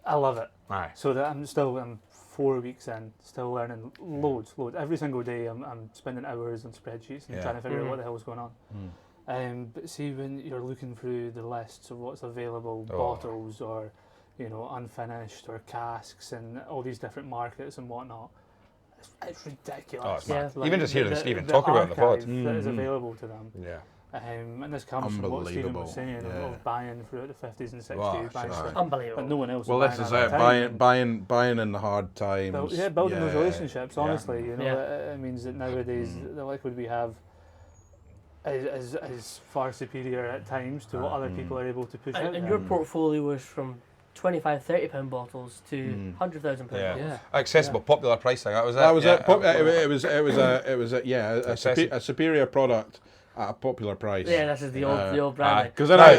I love it. Aye. So that I'm 4 weeks in, still learning loads. Every single day I'm spending hours on spreadsheets and Yeah. trying to figure out what the hell's going on. But see, when you're looking through the lists of what's available, bottles or, unfinished or casks and all these different markets and whatnot, it's ridiculous. Oh, it's mad. Like Even just hearing Stephen the talk about it on the pod. archive that is available to them. Yeah. And this comes from what Stephen was saying of buying throughout the 50s and 60s. Wow, buying sure. stuff. Unbelievable. But no one else Well, was this is buying it. at that time. Buying in the hard times. Building those Yeah. relationships. Honestly, Yeah. it means that nowadays the liquid we have is far superior at times to what other people are able to push out. And there. your portfolio was from 25, 30 pound bottles to 100,000 pound Yeah. bottles. Yeah. Accessible, popular pricing. That was it. That was yeah. it. It was Accessible. a superior product at a popular price. Yeah, this is the old branding. Because then Well,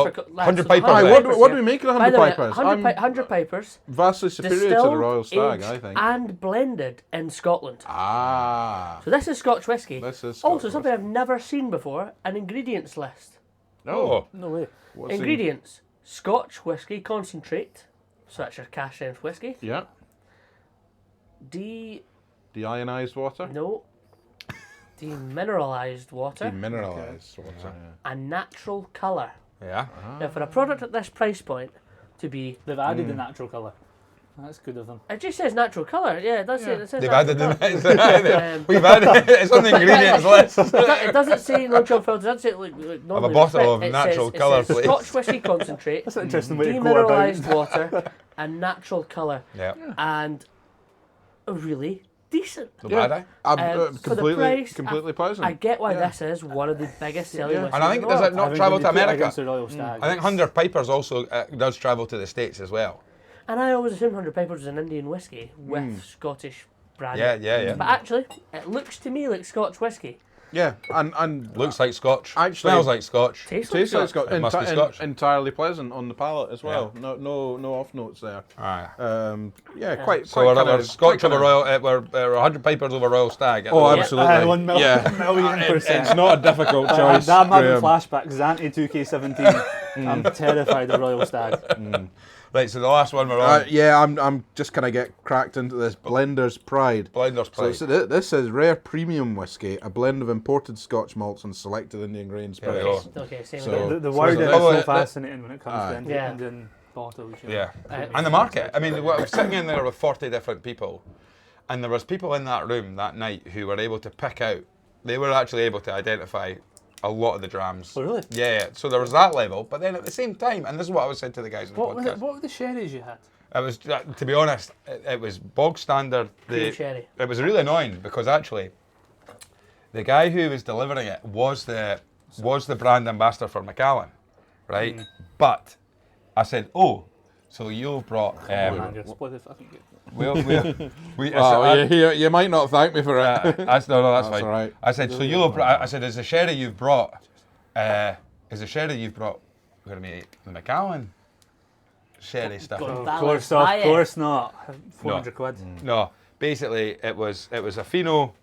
Just for- 100 so pipers. Aye, Pipers, what yeah. do we make of the By 100 the way, pipers? 100 Pipers, Vastly superior to the distilled, Royal Stag, aged I think. and blended in Scotland. Ah. So this is Scotch whisky. This is Also Scotch something I've never seen before, an ingredients list. Oh. No way. What's in- Ingredients, Scotch whisky concentrate, so that's your cash strength whisky. Yeah. Deionized water. Demineralised water, Demineralized water. and natural colour. Yeah. Now for a product at this price point to be They've added the natural colour. That's good of them. It just says natural colour. Yeah, it does say it. Says They've natural added colour. We've added it. It's on the ingredients list. It doesn't say no chill filter. It doesn't say like normally. bottle of it natural says, colour, it says please. Scotch whisky concentrate, That's an interesting way to go about demineralised water, and natural colour, Yeah. and really decent. So bad, eh? I'm For the price, completely pleasant. I get why Yeah. this is one of the biggest selling whiskies. And I think in the does it world. not I think travel when to you put it America? against the Royal Stag, I think 100 Pipers also does travel to the States as well. And I always assumed 100 Pipers was an Indian whiskey with Scottish branding. Yeah. But actually, it looks to me like Scotch whiskey. Yeah, and Looks like Scotch. Actually- Smells like Scotch. Tastes like tastes like Scotch. Scotch. It must be Scotch. Entirely pleasant on the palate as well. No off notes there. Aye. Quite. So we're kinda- Scotch quite over kinda- Royal. We're 100 Pipers over Royal Stag. Oh, Yeah. absolutely. 1 million, Yeah. million percent. It's not a difficult choice. I'm having Graham. flashbacks. Zante 2K17. I'm terrified of Royal Stag. Right, so the last one we're on. I'm just gonna get cracked into this Blender's Pride. Blender's Pride. So this is rare premium whiskey, a blend of imported Scotch malts and selected Indian grain There we spirits. go. Okay, same So- again. The So wording is is it- so Oh, fascinating when it comes Aye. to Indian bottles. You know. Yeah. And the market. I mean, I was sitting in there with 40 different people, and there was people in that room that night who were able to pick out. They were actually able to identify a lot of the drams. Oh, really? Yeah. So there was that level, but then at the same time, and this is what I was saying to the guys in the What podcast. were the sherries you had? It was, to be honest, it was bog standard. Cream sherry. It was really annoying because actually, the guy who was delivering it was the brand ambassador for Macallan, right? But I said, "Oh, so you've brought." Man, you're split the fucking good. You might not thank me for it. No, that's That's fine. all right. I said, "So you'll have brought." I said, "Is the sherry you've brought? Is the sherry you've brought going to be the Macallan sherry stuff?" Go on. Of Balance, course not. 400 quid. No, basically it was a Fino.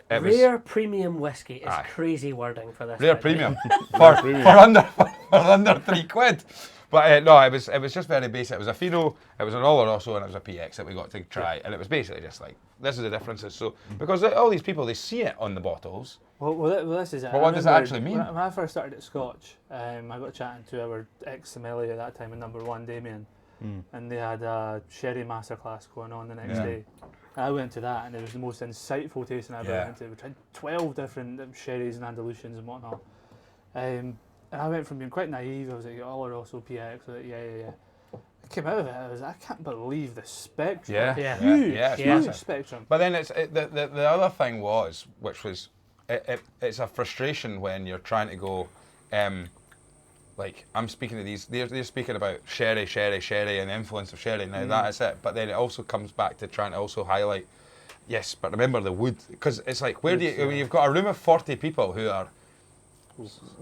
It was Rare premium whiskey is Aye. crazy wording for this. rare by the way. premium for under £3. But no, it was just very basic. It was a Fino, it was an Oloroso, and it was a PX that we got to try, and it was basically just like this is the differences. So because all these people they see it on the bottles. Well, this is it. But I what does it remember actually mean? When I first started at Scotch, I got chatting to our ex-sommelier at that time, in number 1, Damien, and they had a sherry masterclass going on the next Yeah. day. And I went to that, and it was the most insightful tasting I've ever went to. We tried 12 different sherries and Andalusians and whatnot. And I went from being quite naive. I was like, Oloroso, PX. I was like, yeah. I came out of it. I can't believe the spectrum. Yeah, Yeah. Huge, it's Yeah. massive. spectrum. But then the other thing was, which was, it's a frustration when you're trying to go, like I'm speaking to these, they're speaking about sherry, and the influence of sherry. Now that is it. But then it also comes back to trying to also highlight, yes, but remember the wood, because it's like where do you? When you've got a room of 40 people who are,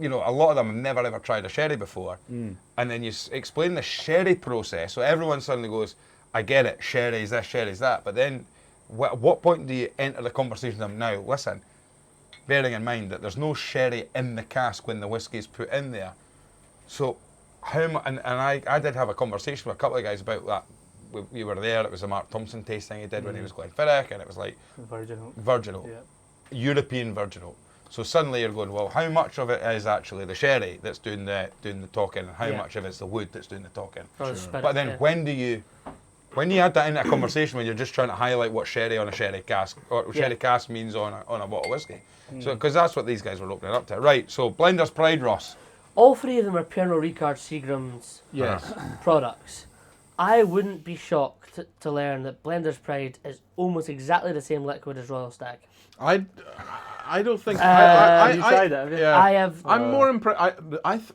you know, a lot of them have never ever tried a sherry before, and then you explain the sherry process, so everyone suddenly goes, I get it, sherry's this, sherry's that. But then, at what point do you enter the conversation with them? Now, listen, bearing in mind that there's no sherry in the cask when the whiskey's put in there. So, and I did have a conversation with a couple of guys about that. We were there. It was a Mark Thompson tasting he did when he was Glenfiddich, and it was like virginal, Yeah. European virginal. So suddenly you're going, well, how much of it is actually the sherry that's doing the talking, and how much of it's the wood that's doing the talking? But then when you add that into a conversation when you're just trying to highlight what sherry on a sherry cask or sherry cask means on a bottle of whiskey, so because that's what these guys were opening up to, right? So Blender's Pride, Ross. All three of them are Pernod Ricard Seagram's products. I wouldn't be shocked to learn that Blender's Pride is almost exactly the same liquid as Royal Stag. I don't think. You tried it, have you? Yeah. I have. I'm more impressed.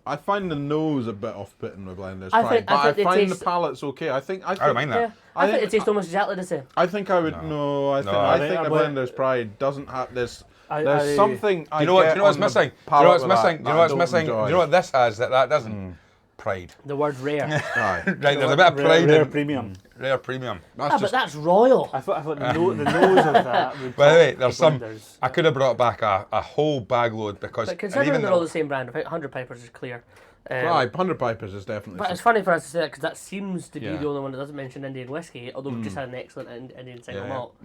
I find the nose a bit off-putting with Blender's I Pride, think- but I I think they find the taste- palate's okay. I think. I don't mind that. Yeah, I think it tastes almost exactly the same. I think I would. No, I think. No. I I think think the I would- Blender's Pride doesn't have this. I- There's I- something. Do you know what's missing? Do you know what's missing? Do you know what's missing? Do you know what this has that doesn't? Pride. The word rare. Aye. Right, there's a bit of pride Rare in premium. rare premium. But that's royal. I thought the nose of that would By the way, top there's the some. Blenders. I could have brought back a whole bag load because. But and considering even they're all though- the same brand, 100 Pipers is clear. Aye, 100 Pipers is definitely. But it's funny for us to say that because that seems to be Yeah. the only one that doesn't mention Indian whiskey, although we've just had an excellent Indian single Yeah. malt.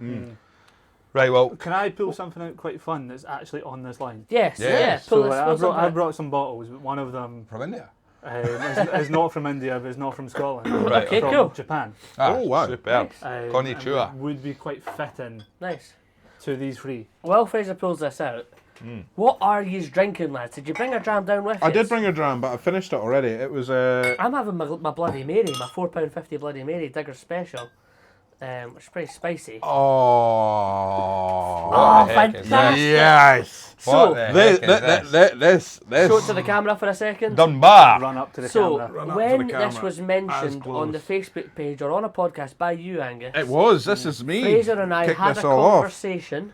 Right, well, Can I pull something out quite fun that's actually on this line? Yes, Yes. pull So this, I pull brought something. brought some bottles, but one of them from India. is not from India, but is not from Scotland. Right. Okay, from cool. Japan. Ah, Oh, wow. superb. Nice. Konnichiwa. And would be quite fitting Nice. to these three. While Fraser pulls this out, what are you drinking, lads? Did you bring a dram down with you? I did bring a dram, but I finished it already. It was I'm having my Bloody Mary, my £4.50 Bloody Mary Digger Special, which is pretty spicy. Oh, Oh, what the heck is fantastic. this? yes. So, What the heck is this? This. show it to the camera for a second. Dunbar. Run up to the So, camera. Run up to when the this camera, was as mentioned on the close. Facebook page or on a podcast by you, Angus, It was. This is me. Fraser and I Kicked had this a all off. conversation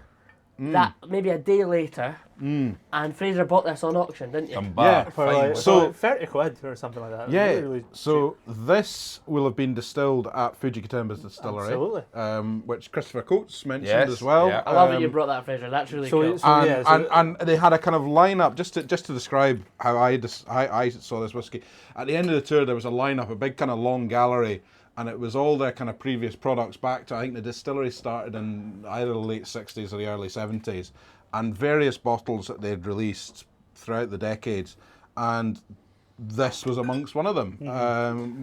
that maybe a day later, and Fraser bought this on auction, didn't you? Dunbar. Yeah, For fine like, whiskey. So- like 30 quid or something like that. Yeah. Really So this will have been distilled at Fuji Gotemba Distillery, Absolutely. which Christopher Coates mentioned Yes, as well. yeah. I love that you brought that, Fraser. That's really So cool. it's- And, yeah, so- and they had a kind of lineup just to describe how I saw this whiskey. At the end of the tour, there was a lineup, a big kind of long gallery, and it was all their kind of previous products back to, I think the distillery started in either the late 60s or the early 70s, and various bottles that they'd released throughout the decades, and this was amongst one of them.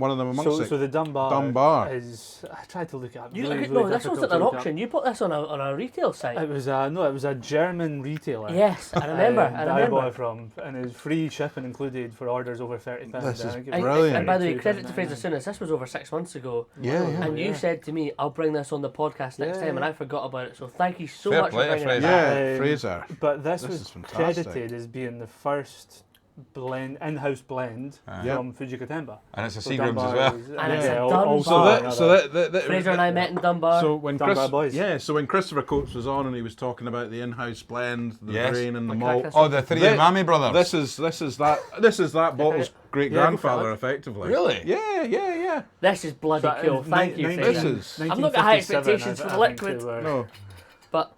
One of them amongst it. So the Dunbar, Dunbar. is. I tried to look at. You, Really, no, really this wasn't difficult an to look auction. You put this on a retail site. It was it was a German retailer. Yes, I remember. I that I bought remember. it from, and it was free shipping included for orders over £30. This is I think it And, was brilliant. and by the way, 32, credit to 39. Fraser Soon as this was over 6 months ago. Yeah, yeah. And you yeah. said to me, I'll bring this on the podcast next Yeah, time, and yeah. I forgot about it. So thank you so Fair much play for to bringing it Fraser. back. Yeah, Um, Fraser. But this This was is fantastic. credited as being the first in-house blend Yeah. from Fuji Gotemba. And it's a So Seagrams as Dunbar well. is- And it's a al- Dunbar. also So another- Fraser and I met in Dunbar. So when Dunbar Boys. so when Christopher Coates was on and he was talking about the in-house blend, the Yes. grain and the Okay, malt. Chris. Oh, the three Thi- Umami brothers. This is that bottle's great Yeah, go for grandfather, it. effectively. Really? Yeah. This is bloody So, cool. Thank you, nine- This Fraser. is I've not got high 1957, expectations for the I think liquid. they were- no. But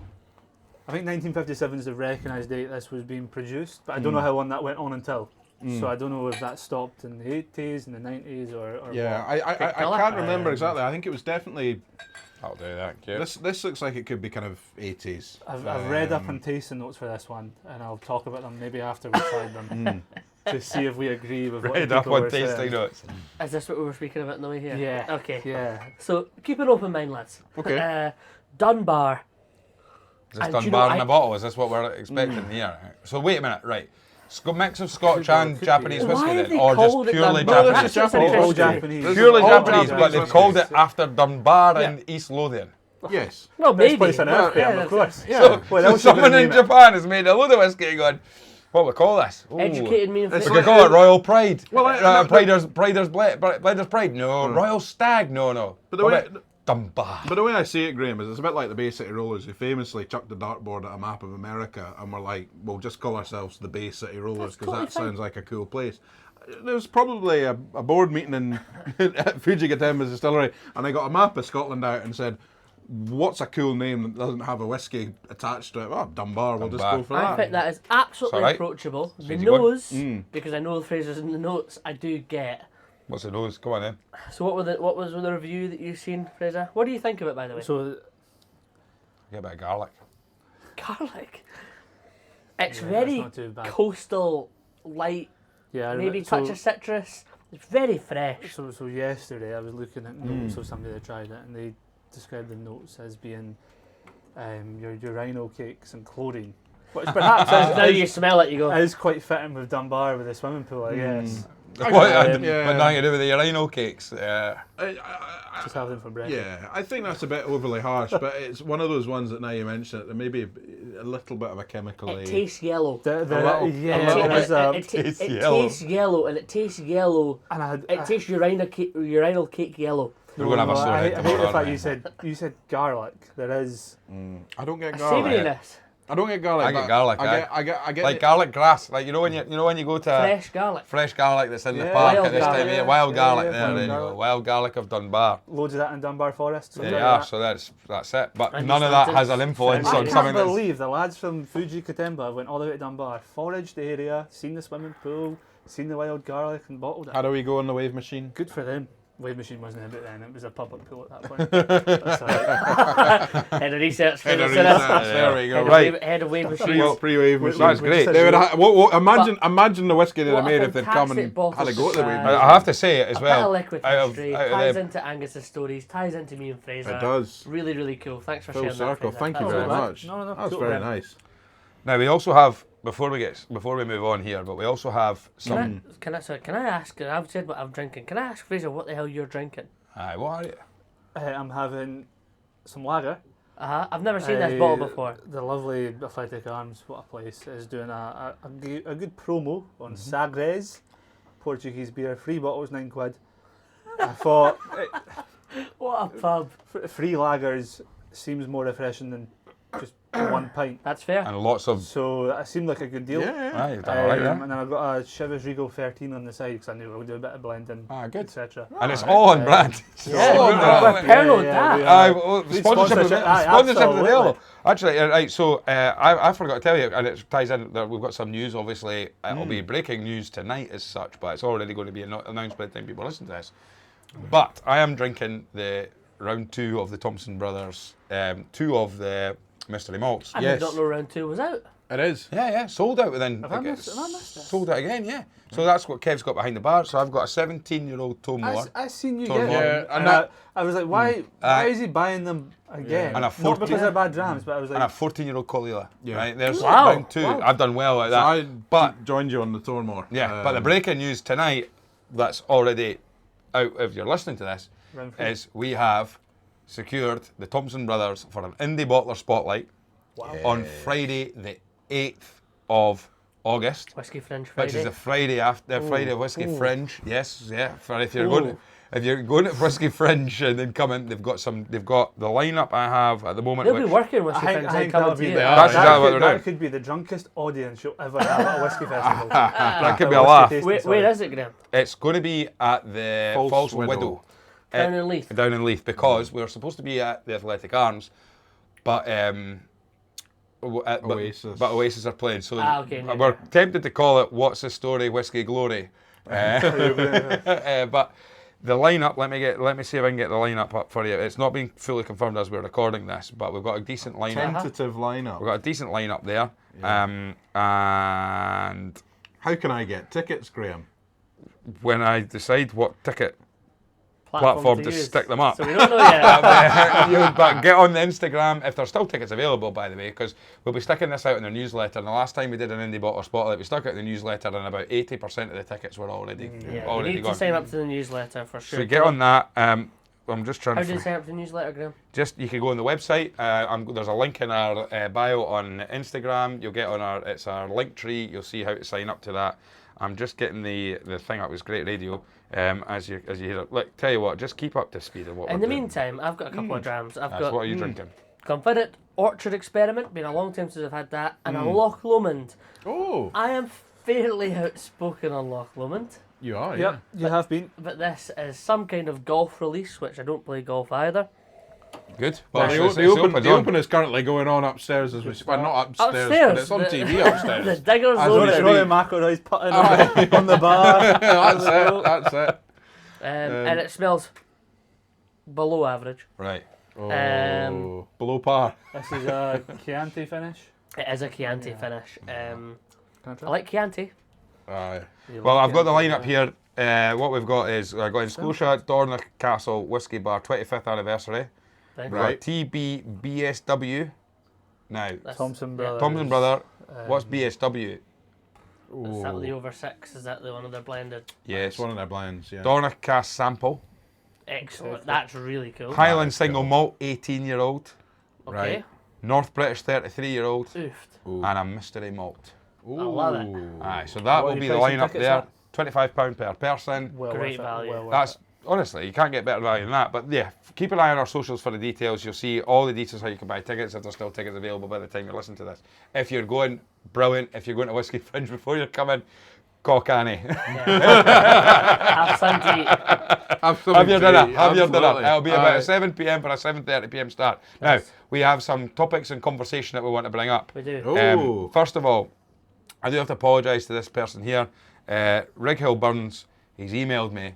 I think 1957 is the recognised date this was being produced, but I don't know how long that went on until. So I don't know if that stopped in the 80s, in the 90s, or Yeah, what. I colour. can't remember exactly. I think it was definitely I'll do that, kid. this looks like it could be kind of 80s. I've read up on tasting notes for this one, and I'll talk about them maybe after we've tried them, to see if we agree with what Read the up people on were tasting saying. notes. is this what we were speaking about in the way here? Yeah. Okay. Yeah. So keep an open mind, lads. Okay. Dunbar. Is this And do you Dunbar know, in I- a bottle? Is this what we're expecting here? So wait a minute, right. Mix of Scotch and could be. Japanese Why whiskey have then? they Or just called it purely Dunbar? No, Japanese? this is Japanese. All whiskey. Japanese. This is Purely all Japanese, but they've whiskey. called it after Dunbar Yeah. in East Lothian. Yes. Well, Best maybe. place on earth, Yeah, of that's- course. Yeah. Well, So else someone would they in name it? Japan has made a load of whiskey and gone, what we call this? Ooh. Educated me in It's We Fraser. could call it Royal Pride. Well, Blider's Pride. No. Royal Stag. No. But the What way- about Dunbar. But the way I see it, Graham, is it's a bit like the Bay City Rollers, who famously chucked the dartboard at a map of America and were like, we'll just call ourselves the Bay City Rollers because totally that fine. sounds like a cool place. There was probably a board meeting in at Fuji Gotemba Distillery, and I got a map of Scotland out and said, what's a cool name that doesn't have a whiskey attached to it? Oh, Dunbar, we'll just Dunbar. go for I that. think that is absolutely It's alright. approachable. The easy going. nose, because I know the Fraser's in the notes, I do get. What's the nose? Come on then. So what was the review that you've seen, Fraser? What do you think of it, by the way? So Get a bit of garlic. Garlic. It's Yeah, very that's not too bad. coastal, light, yeah, maybe so, touch of citrus. It's very fresh. So yesterday I was looking at notes of somebody that tried it, and they described the notes as being your urinal cakes and chlorine, which perhaps Now you smell it, you go. is quite fitting with Dunbar with the swimming pool, I guess. What? yeah. But nothing to do with the urinal cakes. Just have them for breakfast. Yeah, I think that's a bit overly harsh, but it's one of those ones that now you mention it, there may be a little bit of a chemical. It tastes yellow. The, little- yeah, a little there is a, It tastes tastes yellow. yellow, and it tastes yellow. and I had, It tastes urinal cake yellow. We're going to have a sore I head hate tomorrow, the fact aren't we? you said garlic. There is I don't get A garlic. savouriness. I don't get garlic. I get but garlic, I get Like garlic grass. Like you know when you go to Fresh garlic. fresh garlic that's in the Yeah. park Wild at this time garlic. of year. Wild Yeah, garlic. yeah, there wild you go. garlic. Wild garlic of Dunbar. loads of that in Dunbar Forest. There you are. So that's it. But And none you of that started- has an influence I on can't something that's. believe the lads from Fuji Gotemba went all the way to Dunbar, foraged the area, seen the swimming pool, seen the wild garlic and bottled it. How do we go on the wave machine? Good for them. Wave machine wasn't a bit then, it was a public pool at that point. That's all right. Head of research. Head of Fraser. research, there we go. Right. Head of wave machines. Well, Pre-wave machine. that's great. They would imagine the whiskey they'd have What a made if they'd come and fantastic bottle had a go at the of wave Stag. machine. I have to say it as A well. bit of liquid out of- history, out of ties the- into Angus's stories, ties into me and Fraser. It does. Really, really cool. Thanks for Full sharing circle. that. Thank you That's very all right. much. No, That's cool, very man. nice. Now we also have before we move on here, but we also have some. Can I ask? I've said what I'm drinking. Can I ask Fraser what the hell you're drinking? Aye, what are you? I'm having some lager. I've never seen this bottle before. The lovely Athletic Arms, what a place, is doing a good promo on Sagres, Portuguese beer, 3 bottles, £9. I thought What a pub. free lagers seems more refreshing than just 1 pint. That's fair. And lots of. So it seemed like a good deal. Yeah. Aye, you've done all right there. And then I've got a Chivas Regal 13 on the side because I knew I would do a bit of blending, Ah, good. etc. And it's all on brand. Yeah, all on we're brand. paranoid Yeah, that. we are. Aye, well, Need sponsorship is sponsorship. Aye, available. absolutely. Actually, right, so I forgot to tell you, and it ties in that we've got some news, obviously. It'll be breaking news tonight as such, but it's already going to be announced by the time people listen to this. But I am drinking the round 2 of the Thompson Brothers, 2 of the mystery malts. I don't know round 2 was out. It is. Yeah, sold out within. Have I missed this? Sold out again, yeah. So that's what Kev's got behind the bar. So I've got a 17-year-old Tomor. I seen you Tormor. get Yeah, one, and and I was like, why is he buying them again? And a Not 14 because they're bad drams, but I was and a like, 14-year-old Colila. Yeah. Right, there's Wow. round 2. Wow. I've done well at So that. I but joined you on the Tormore. yeah, but the breaking news tonight, that's already out if you're listening to this, round 3. is we have secured the Thompson Brothers for an Indie Bottler Spotlight on Friday the 8th of August, Whiskey Fringe which Friday. is the Friday after Friday of Whiskey Fringe. Yes, yeah. For if you're going to Whiskey Fringe and then come in, they've got the lineup I have at the moment. They'll be which- working Whiskey I Fringe think and coming that'll to be you. the, That's exactly what they're doing. that could be the drunkest audience you'll ever have at a whiskey festival. that could be a Whiskey laugh. tasting, Where sorry. is it, Graham? It's going to be at the False False Widow. Widow. Down in Leith. Down in Leith, because we were supposed to be at the Athletic Arms, but Oasis. but Oasis are playing, so okay, we're tempted to call it "What's the Story, Whiskey Glory," but the lineup. Let me see if I can get the lineup up for you. It's not been fully confirmed as we're recording this, but we've got a decent lineup. Tentative lineup. We've got a decent lineup there, and How can I get tickets, Graham? when I decide what ticket platform to use. stick them up. So we don't know yet. But get on the Instagram if there's still tickets available, by the way, because we'll be sticking this out in their newsletter. And the last time we did an Indie Bottler Spotlight, we stuck it in the newsletter, and about 80% of the tickets were already Yeah, you already need gone. to sign up to the newsletter for sure. So get on that. I'm just trying How to. do you sign up to the newsletter, Graham? Just you can go on the website. There's a link in our bio on Instagram. You'll get on it's our link tree. You'll see how to sign up to that. I'm just getting the thing up. It was great radio. As you hear it. Look, tell you what, just keep up to speed of what In we're the doing. meantime, I've got a couple of drams. I've got What are you drinking? Confident Orchard Experiment. Been a long time since I've had that. And a Loch Lomond. Oh, I am fairly outspoken on Loch Lomond, you are, Yep, you have been. but this is some kind of golf release, which I don't play golf either. Good. Well, it's the open on. is currently going on upstairs as we speak. Well, not upstairs, Upstairs, but it's on the- TV upstairs. The Diggers As Load we it. speak. Rory McIlroy's putting on the bar. That's it. That's it. And it smells below average. Right. Oh, below par. This is a Chianti finish. It is a Chianti finish. Can I I try? like Chianti. Aye. You Well, like I've got the Chianti, lineup here. What we've got is I got in Scotia Dornoch Castle Whiskey Bar 25th anniversary. Right. We've got TB BSW. Now, That's, Thompson Brothers. Thompson Brother. What's BSW? Is that the over 6? Is that the one of their blended? Yes. It's one of their blends, yeah. Dornoch Cask Sample. Excellent. That's really cool. Highland Single Malt 18-year-old. Okay. right. North British 33-year-old. Oofed. Ooh. And a Mystery Malt. Ooh. love it. Aye, so that What will are be you the pricing lineup tickets there. at? £25 per person. Well Great worth it, value. well worth That's it. honestly, you can't get better value than that. But yeah, keep an eye on our socials for the details. You'll see all the details how you can buy tickets if there's still tickets available by the time you listen to this. If you're going, brilliant. If you're going to Whiskey Fringe before you're coming, cock Annie. Have some to eat. Have Have your dinner. Have your dinner. Absolutely. It'll be about Aye. 7 p.m. for a 7:30 p.m. start. Now Yes. we have some topics and conversation that we want to bring up. We do. Oh. First of all, I do have to apologise to this person here. Rig Hill Burns, he's emailed me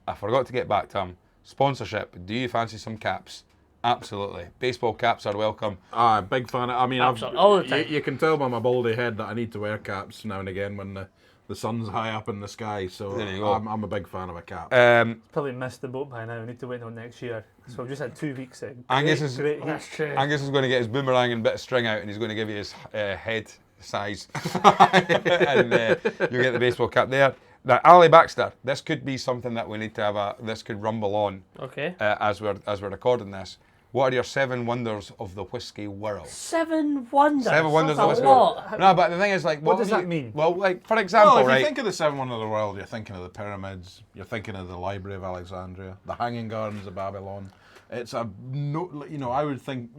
I forgot to get back to him. Sponsorship. Do you fancy some caps? Absolutely. Baseball caps are welcome. Big fan. I mean, Absolutely. All the time. you can tell by my baldy head that I need to wear caps now and again when the sun's high up in the sky. So There you go. I'm a big fan of a cap. Probably missed the boat by now. We need to wait until next year. So we've just had 2 weeks in. Angus is- Great heat. That's true. Angus is going to get his boomerang and bit of string out, and he's going to give you his head size, and you get the baseball cap there. Now, Ali Baxter, this could be something that we need to have this could rumble on Okay. as we're recording this. What are your 7 wonders of the whiskey world? 7 wonders. 7 wonders of the That's a whiskey world. lot. No, but the thing is, like, What does have that you- mean? Well, like for example, Well, if right? you think of the 7 wonders of the world, you're thinking of the pyramids, you're thinking of the Library of Alexandria, the Hanging Gardens of Babylon. It's a no, I would think,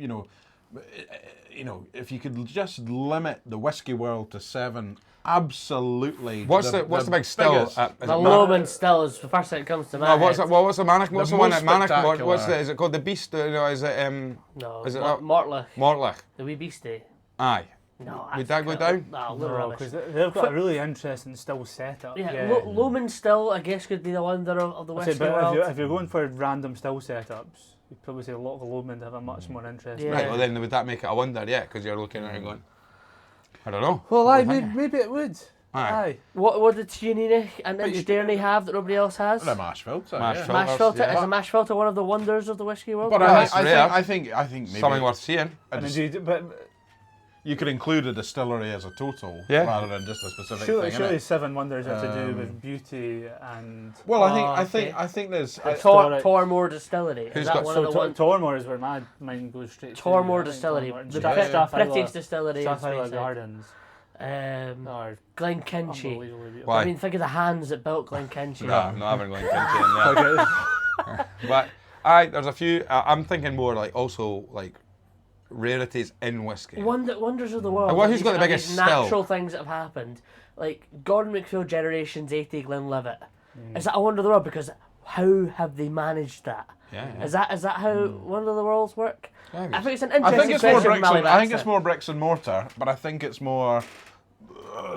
if you could just limit the whiskey world to 7, absolutely. What's the big still? biggest- Is The it Loman still is the first thing that comes to mind. what's the Manic? What's the one most that Manic? What's spectacular. is it called? The Beast? Is it No, Is it Mortlach, Mortlach? the wee beastie. Aye. No, Would that's that go cool. down? No, little No, rubbish. because they've got a really interesting still setup. Yeah, Loman still, I guess, could be the wonder of the I say, whiskey but world. if you're going for random still setups, you'd probably say a lot of the Lomond have a much more interesting. Yeah. Right. Well, then would that make it a wonder? Yeah, because you're looking at it going, I don't know. Well, What do you think? maybe it would. Aye. What did Tierney and Inchderny have that nobody else has? The mash filter. Mash yeah. filter. Mash filter. Yeah. Is a mash filter one of the wonders of the whiskey world? But Well, I, it's I, rare. think maybe Something worth seeing. a And dis- indeed, but you could include a distillery as a total, Yeah. rather than just a specific surely, thing. surely innit? 7 wonders have to do with beauty and. Well, Oh, I okay. think there's. The Historic. Tormore Distillery. Who's Is that got- one So of the ones? Tormore is where my mind goes straight to. Tormore I think Distillery. Tormore. The prettiest distillery in Strathfire Speyside. Gardens. Glenkinchie. Unbelievably beautiful. Why? I mean, think of the hands that built Glenkinchie. No, not having going into there. But there's a few. I'm thinking more like also like rarities in whiskey. Wonders of the world. And who's got the These biggest natural things that have happened? Like Gordon McPhail Generations 80 Glenlivet. Is that a wonder of the world? Because how have they managed that? Yeah. Is that how Wonder of the Worlds work? Yeah, I think it's an I interesting think it's more question. bricks. from I think Malibasta. it's more bricks and mortar, but I think it's more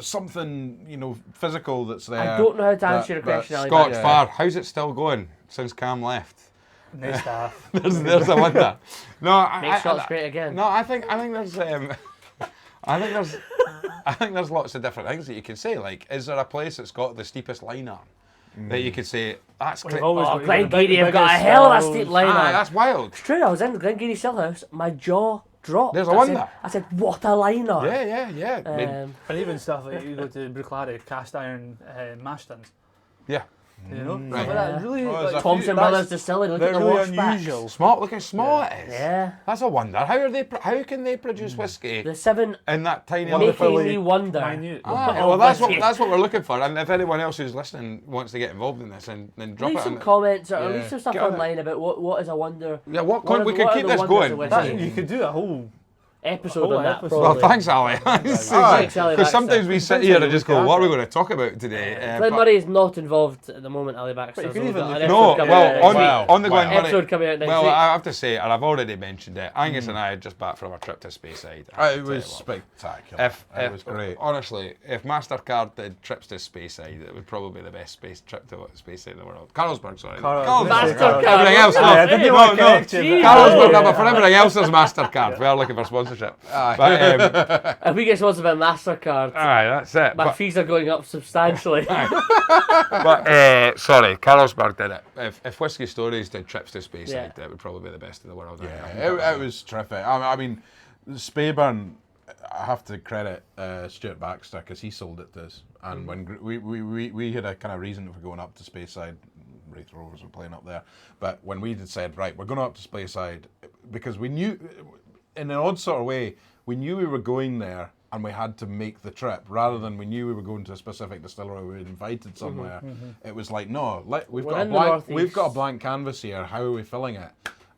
something physical that's there. I don't know how to that- answer your question, Ali. Scotch Yeah. Bar. How's it still going since Cam left? Nice staff. There's a wonder. No, Make Scots great again. No, I think there's I think there's lots of different things that you can say. Like, is there a place that's got the steepest line arm that you could say that's We've great? always Oh, got the Glengarry have got a biggest hell of a cells. steep line arm. That's wild. It's true, I was in the Glengarry Stillhouse, my jaw dropped. There's a I wonder. said, I said, what a line arm. Yeah. I mean, Um, And even stuff like you go to Bruichladdich, cast iron mash tuns. yeah. You know? Right. Stuff like that. Really, Oh, there's like, a few- Thompson that's- Brothers Distillery, look at they're the really washbacks. unusual. Small. Look how small it is. Yeah. That's a wonder. How can they produce whiskey The 7 in that tiny making little? me wonder. Minute. Well, that's what we're looking for. And if anyone else who's listening wants to get involved in this, then drop Leave it. some in. comments or Yeah. leave some stuff Get on it. online about what is a wonder. Yeah, What are we the- can what are keep the this wonders going. of whiskey? That, you could do a whole. Episode whole on that, episode. Well, probably. thanks, Ali. Thanks, Ali. Because sometimes we sit here and just go, Yeah. "What are we going to talk about today?" Glenn but- Murray is not involved at the moment, Ali Baxter. But you so can we've even got look an at- No, episode coming well, out next week. on the Glen Murray. Episode coming out next Well, week. I have to say, and I've already mentioned it, Angus and I are just back from a trip to Speyside. I have to It tell was you what. spectacular. It was If great. honestly, if MasterCard did trips to Speyside, it would probably be the best trip to Speyside in the world. Carlsberg, sorry. MasterCard. Everything else, Yeah, no. I didn't No, want to no. correct you, but- Carlsberg, no, but for everything else, there's MasterCard. We are looking for sponsorship. But, If we get sponsored by MasterCard, aye, that's it. my But, fees are going up substantially. sorry, Carlsberg did it. If Whiskey Stories did trips to Speyside, Yeah. that would probably be the best in the world. Yeah, it was terrific. I mean, Speyburn, I have to credit Stuart Baxter because he sold it to us. And when we had a kind of reason for going up to Speyside, Wraith Rovers were playing up there. But when we had said, right, we're going up to Speyside, because we knew, in an odd sort of way, we knew we were going there and we had to make the trip rather than we knew we were going to a specific distillery we were invited somewhere. It was like, no, we've We're got a in the blank, Northeast. we've got a blank canvas here. How are we filling it?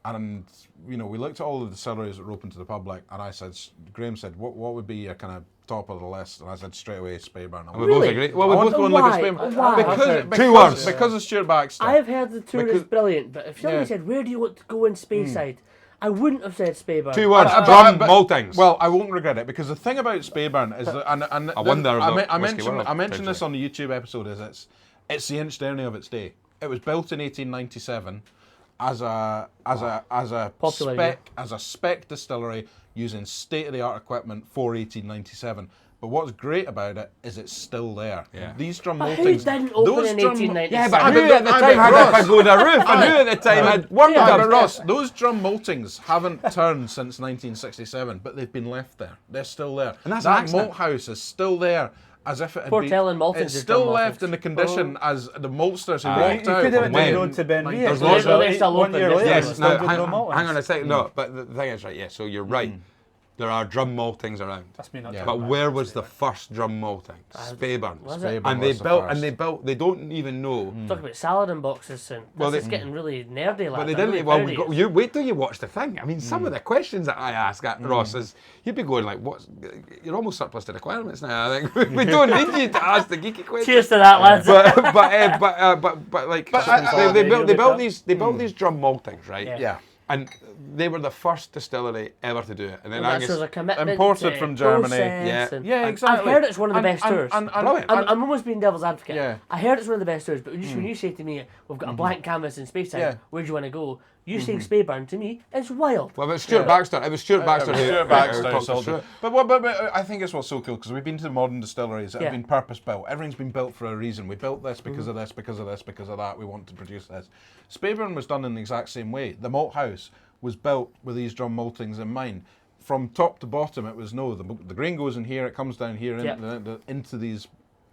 And we looked at all the distilleries that were open to the public, and I said, Graham said, what would be your kind of top of the list? And I said straight away, Speyburn. We both agree. Well, we both go and look at Why? Speyburn. Why? Two words. Because of Stuart Baxter. I have heard the tour is Because- brilliant, but if somebody Yeah. said, where do you want to go in Speyside? I wouldn't have said Speyburn. 2 words. But- Drum but- maltings. Well, I won't regret it because the thing about Speyburn is that, and I wonder if I the whiskey mentioned world I mentioned this potentially. on the YouTube episode, is it's the Inchderny of its day. It was built in 1897 as a Popular, spec distillery using state-of-the-art equipment for 1897. But what's great about it is it's still there. Yeah. These drum But who maltings. didn't open in 1897? Yeah, but who at the time had a pagoda roof, and who at the time had worm But tubs? Ross, those drum maltings haven't turned since 1967, but they've been left there. They're still there. And that's an that accident. malt house is still there, as if it had Poor been. telling maltings It's is still drum left maltings. in the condition as the maltsters who You walked out. could have on went when? down to Ben Lee. There's lots of- They're still 1 open, year they're later, still Yes, open. still now, good hang, drum maltings. hang on a second. No, but the thing is, right, yeah, so you're right. There are drum maltings around. That's me not Yeah. trying But to where back was it. the first drum malting? Speyburn. Was it? Speyburn And they was the built, first. and they don't even know. Talk about Saladin boxes soon. Well, This is they- getting really nerdy, lad. But they I'm really didn't. Well, proud of you. you wait till you watch the thing. I mean, some of the questions that I ask at Ross is, you'd be going like, "What's? You're almost surplus to requirements now." I think we don't need you to ask the geeky questions. Cheers to that, lads. But like, so they built these drum maltings, right? Yeah. Yeah. And they were the first distillery ever to do it. And then Well, that's Angus, there's a commitment Imported to from Germany. process Yeah. and- Yeah, And- exactly. I've heard it's one of the best tours. Brilliant. I'm almost being devil's advocate. Yeah. I heard it's one of the best tours, but when you say to me, we've got a blank canvas in space time, Yeah. where do you want to go? You saying Speyburn to me, it's wild. well, it was Stuart Baxter. It was Stuart Baxter who Stuart Baxter talked to sold Stuart. it. But I think it's what's so cool because we've been to modern distilleries that Yeah. have been purpose built. Everything's been built for a reason. We built this because of this, because of this, because of that. We want to produce this. Speyburn was done in the exact same way. The malt house was built with these drum maltings in mind. From top to bottom, it was the grain goes in here, it comes down here into these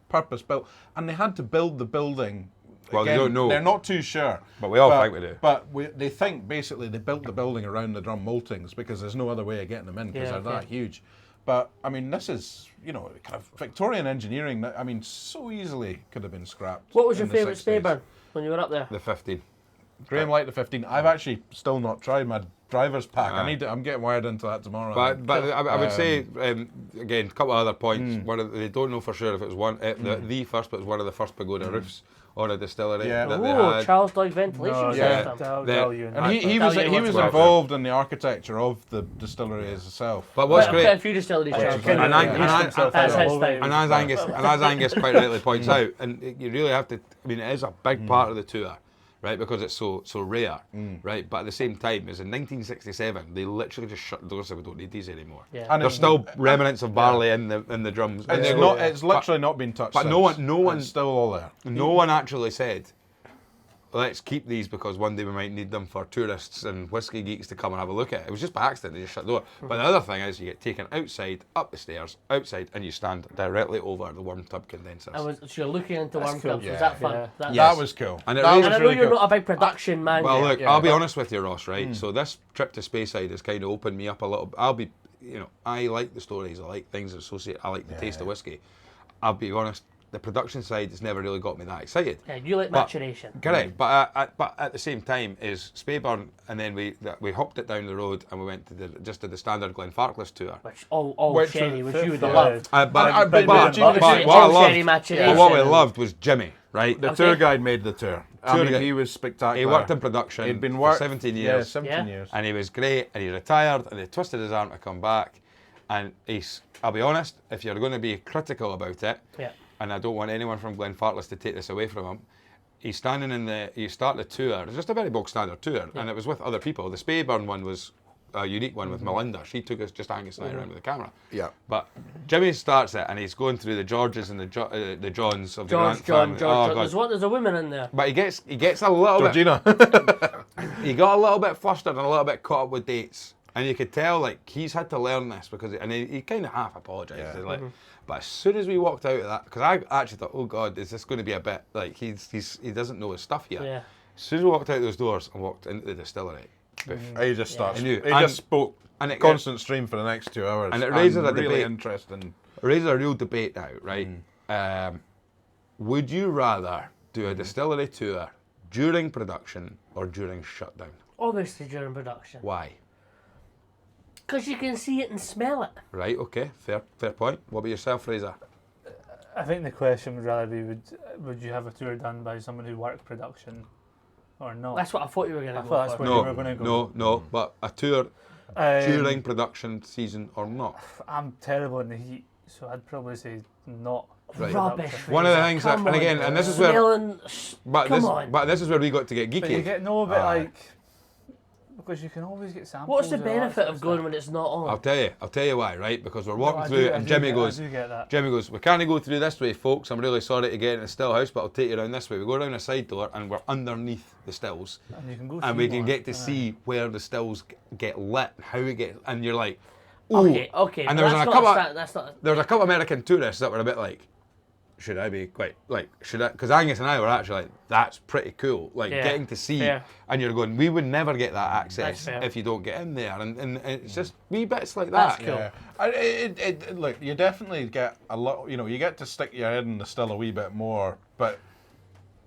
purpose built, and they had to build the building. Well, they Again, don't know. They're not too sure. But we all think we do. But they think basically they built the building around the drum maltings because there's no other way of getting them in because Yeah, they're that okay. huge. But I mean, this is kind of Victorian engineering that I mean so easily could have been scrapped. What was your in the favourite 60s. Speyburn when you were up there? The 15. Graham liked the 15. I've actually still not tried my driver's pack. I'm getting wired into that tomorrow. I think. But I would say again a couple of other points. They don't know for sure if it was the first, but it was one of the first pagoda roofs on a distillery Yeah. that they Oh, had. Charles Doig ventilation No, Yeah. system. and he was well. involved in the architecture of the distillery itself. But what's Quite a great, few distilleries, Charles. Can you And I- release and I- himself that's out his of thing. all and as Angus quite rightly points out, and you really have to. I mean, it is a big part of the tour, right? Because it's so rare, right? But at the same time, as in 1967, they literally just shut the doors and said we don't need these anymore. Yeah. And There's it- still remnants of barley in the drums. And It's they not. go- It's literally not been touched. but no since. one- It's still all there. No one actually said, let's keep these because one day we might need them for tourists and whiskey geeks to come and have a look at it. It was just by accident, they just shut the door. But the other thing is you get taken outside, up the stairs, outside, and you stand directly over the worm tub condensers. So you're looking into worm cool. clubs. Yeah. Was that fun? Yeah. That, Yes. That was cool. And it That really- was And I know really you're cool. not a big production man. Well, yet. look, Yeah. I'll be honest with you, Ross, right? So this trip to Speyside has kind of opened me up a little. I like the stories, I like things associated, I like the taste of whiskey. I'll be honest, the production side has never really got me that excited. Yeah, you like But- maturation. Correct, but at the same time is Speyburn, and then we hopped it down the road and we went to the standard Glenfarclas tour. Which all Which sherry, was- which you would have yeah. loved. But but what Jimmy- I all loved, sherry maturation. but what we and- loved was Jimmy, right? The Okay. tour guide made the tour. I Tour mean, guide- he was spectacular. He worked in production He'd been for worked 17 Yeah, years. 17 Yeah. years. And he was great, and he retired, and they twisted his arm to come back. And I'll be honest, if you're going to be critical about it, Yeah. and I don't want anyone from Glenfarclas to take this away from him, he's standing you start the tour, it's just a very bog standard tour, and it was with other people. The Speyburn one was a unique one with Melinda. She took us, just Angus and I, around with the camera. Yeah. But Jimmy starts it, and he's going through the Georges and the Johns of the George, Grant John, family. George. Oh, God. There's a woman in there. But he gets a little bit. Georgina. He got a little bit flustered and a little bit caught up with dates. And you could tell, like, he's had to learn this because, he kind of half apologised. Yeah. He's like, but as soon as we walked out of that, because I actually thought, oh God, is this going to be a bit like he doesn't know his stuff here. Yeah. As soon as we walked out those doors and walked into the distillery, poof. He just starts. I knew. He And- just spoke and it- constant stream for the next 2 hours. And it raises a really debate. interesting. Raises a real debate now, right? Would you rather do a distillery tour during production or during shutdown? Obviously during production. Why? Because you can see it and smell it. Right, okay, fair point. What about yourself, Fraser? I think the question would rather be, would you have a tour done by someone who worked production or not? That's what I thought you were going I to thought go that's for. where you were going to go. No, but a tour Um, during production season or not? I'm terrible in the heat, so I'd probably say not. Right. Rubbish. One of the Fraser, things that, come and again, on. and this is where, Smelling, but this is where we got to get But you geeky. get no bit Aye. like because you can always get samples. What's the of all that benefit sort of going stuff. when it's not on? I'll tell you why, right? Because we're walking I through do- it, I and do Jimmy get- goes, I do get that. Jimmy goes, we can't go through this way, folks. I'm really sorry to get in the still house, but I'll take you around this way. We go around a side door, and we're underneath the stills, And you can go and see we can more. get to Aye. see where the stills get lit, and how it gets, and you're like, ooh. Okay. And but there was that's a not couple. that's not. There was a couple of American tourists that were a bit like, should I be quite like, should I? Because Angus and I were actually like, that's pretty cool. Like Yeah, getting to see, fair. and you're going, we would never get that access fair. if you don't get in there, and it's just wee bits like that. That's cool. Yeah. Look, you definitely get a lot. You get to stick your head in the still a wee bit more, but.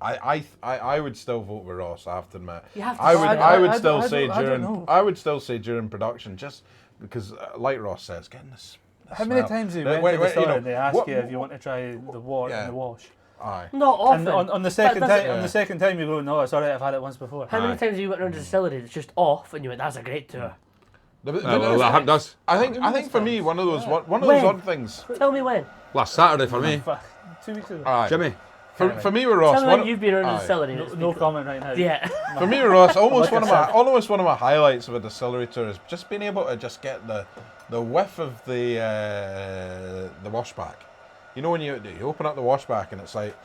I would still vote with Ross. I have to admit. You have to I would. decide. I would I still don't- say I don't during. know. I would still say during production, just because, like Ross says, getting this. How many times have you went to the store and they ask you if you want to try the water Yeah. and the wash? Aye. Not often. And on the second But time, doesn't- on the second time you go, no, it's alright, I've had it once before. How many Aye. times have you went around the distillery that's just off and you went, that's a great tour? Well, that does. I think for me one of those one of When? those odd things. Tell me when. Last Saturday for me, Fuck, 2 weeks ago. Aye. Jimmy. For me with Ross, Tell me one, when you've been around the aye. distillery. No, that's no been- comment right now. Yeah. For me with Ross, almost Like one of my highlights of a distillery tour is just being able to just get the whiff of the washback. You know when you open up the washback and it's like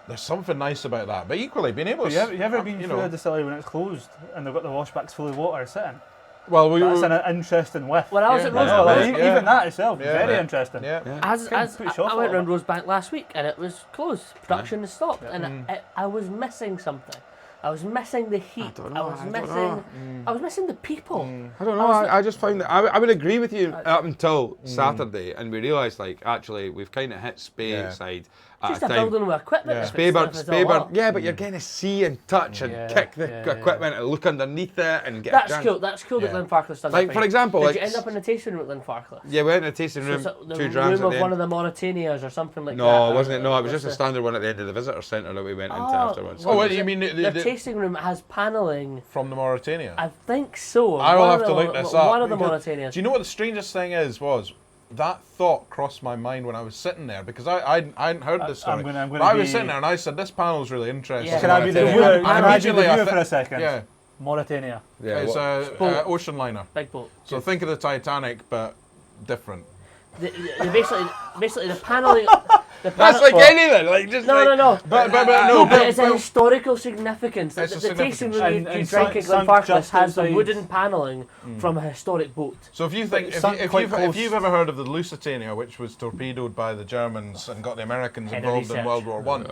there's something nice about that. But equally being able to You ever been you through know, a distillery when it's closed and they've got the washbacks full of water sitting? well we That's were an interesting whiff. When I was Yeah, at yeah. Rosebank, Well, Yeah. even that itself, Yeah. very Yeah. interesting. yeah. as Couldn't put I off went all round of Rosebank last week and it was closed. Production has stopped, and I was missing something. I was missing the heat. don't I know, was I don't missing. know. I was missing the people. I don't know. I just found that I would agree with you up until Saturday, and we realised like actually we've kind of hit Spey Yeah. side Just at a a time. building with equipment. Yeah. if it's all Speyburn, up. yeah, but you're getting to see and touch and Yeah, kick the yeah, equipment and look underneath it and get. a That's chance. cool. That's cool that Yeah. Glenfarclas done. Like that for thing. example, did like you end up in the tasting room at Glenfarclas? yeah, we went in the tasting room, So the 2 drams room at of the one end. of the Mauritanias or something like that. No, or wasn't it? No, it was what's just a standard one at the end of the visitor centre that we went into Oh, afterwards. Oh, well, what, you mean the the tasting room has panelling. from the Mauritania? I think so. I will One have of to the- look this up. One of the because- Mauritanias. Do you know what the strangest thing was? That thought crossed my mind when I was sitting there because I hadn't heard this story. I'm gonna but I was be- sitting there and I said, "This panel's really interesting." Yeah. Can I be the Yeah. viewer? And Can I be the immediately I viewer thi- for a second? Yeah, Mauritania. Yeah, it's what- a Boat. ocean liner. Big boat. So think of the Titanic, but different. The basically the panelling. The that's panel- like anything, like just no, like, no. But no, No, but it's a but- historical significance. It's The a tasting significance. room And- you and drank at sunk Glenfarclas just has the outside- wooden panelling from a historic boat. So if you think Sunk quite close. if you've ever heard of the Lusitania, which was torpedoed by the Germans and got the Americans Head of involved in research. World War One,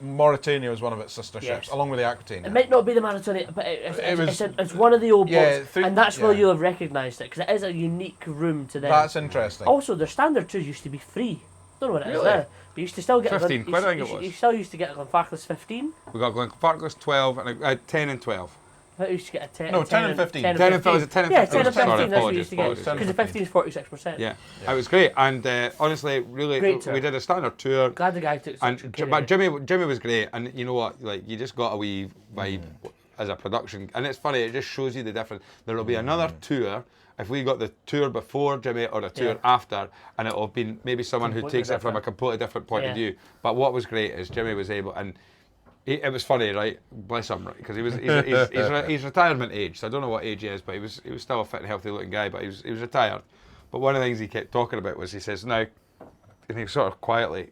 Mauritania was one of its sister ships, Yes. along with the It Aquitania. might not be the Mauritania, but it's one of the old Yeah, boats, and that's where yeah. you'll have recognised it because it is a unique room to them. That's interesting. Also, their standard tours used to be free. Don't know what it is Really? now, but you used to still get 15 quid, I think it you was. still used to get a Glenfarclas 15. we got Glenfarclas 12 and 10 and 12. I used to get a 10. No, 10 and 15. 10 10 and 15. Was it 10 and Yeah, 15? 10 and Sorry, 15. That's what you apologies, used to get apologies. because the 15 is 46%. Yeah, it was great, and honestly, really, Great tour. we did a standard tour. Glad the guy took such And care of but it. Jimmy was great, and you know what? Like you just got a wee vibe as a production, and it's funny. It just shows you the difference. There will be another tour if we got the tour before Jimmy or a tour Yeah. after, and it'll have been maybe someone who Completely takes it from a different. completely different point of Yeah. view. But what was great is Jimmy was able, and it was funny, right? Bless him, right? Because he's retirement age. So I don't know what age he is, but he was still a fit and healthy looking guy. But he was retired. But one of the things he kept talking about was he says now, and he sort of quietly.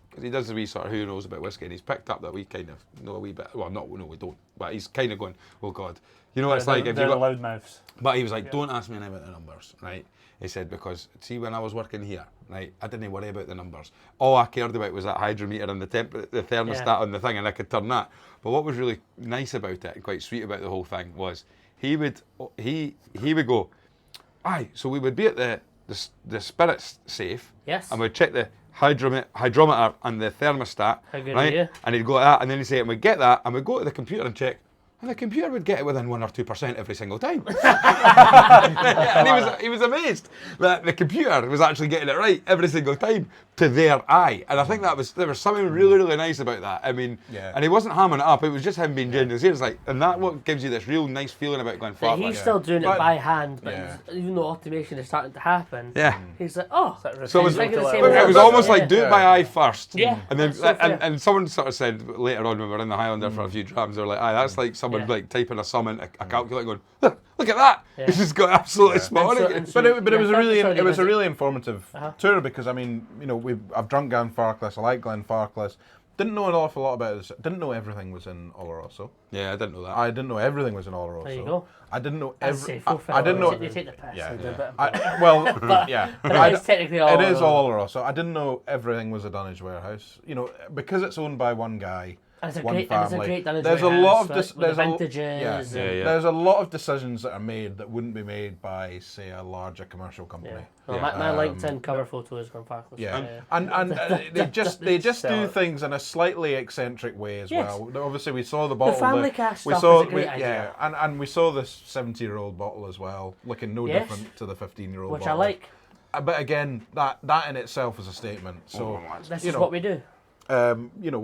Because he does the wee sort of who knows about whiskey, and he's picked up that we kind of know a wee bit. Well, no, we don't. But he's kind of going, oh God, you know what it's like if you They're the got. loud mouths. But he was like, don't ask me any about the numbers, right? He said because see when I was working here, right, I didn't worry about the numbers. All I cared about was that hydrometer and the thermostat Yeah. on the thing, and I could turn that. But what was really nice about it and quite sweet about the whole thing was he would go, aye. So we would be at the spirits safe. Yes. And we'd check the hydrometer and the thermostat, How good are right? you? And he'd go at that, and then he'd say, and we'd get that, and we'd go to the computer and check, and the computer would get it within 1 or 2% every single time. And he was amazed that the computer was actually getting it right every single time to their eye. And I think there was something really, really nice about that. I mean, and he wasn't hamming it up, it was just him being genuine. It's like, and that what gives you this real nice feeling about going But forward. he's still doing it by hand, but even though automation is starting to happen, he's like, oh, so it was, thinking the same it as was us. almost like do it by eye first. Yeah, And then that's so fair. and someone sort of said later on when we were in the Highlander for a few drams, they were like, aye, that's like someone like typing a sum into a calculator going, look at that. It's just got absolutely spot on it. But it was a really informative tour because I mean, you know, I've drunk Glenfarclas, I like Glenfarclas. Didn't know an awful lot about this. Didn't know everything was in Oloroso. Yeah, I didn't know that. I didn't know everything was in Oloroso. There you go. I didn't know I didn't know. They take the piss. Yeah. And do a bit of But but it is technically all. It is all Oloroso. I didn't know everything was a Dunnage warehouse. You know, because it's owned by one guy. It's a one great, family. it's a great Dunnage There's a warehouse lot of with the vintages. There's a lot of decisions that are made that wouldn't be made by, say, a larger commercial company. Well, my LinkedIn cover photo is from Farclas. And they just do things in a slightly eccentric way as well. Obviously, we saw the bottle. The family cast we stuff saw is a great idea. and we saw this 70-year-old bottle as well, looking no different to the 15-year-old Which bottle. I like. But again, that in itself is a statement. So This is what we do. you know,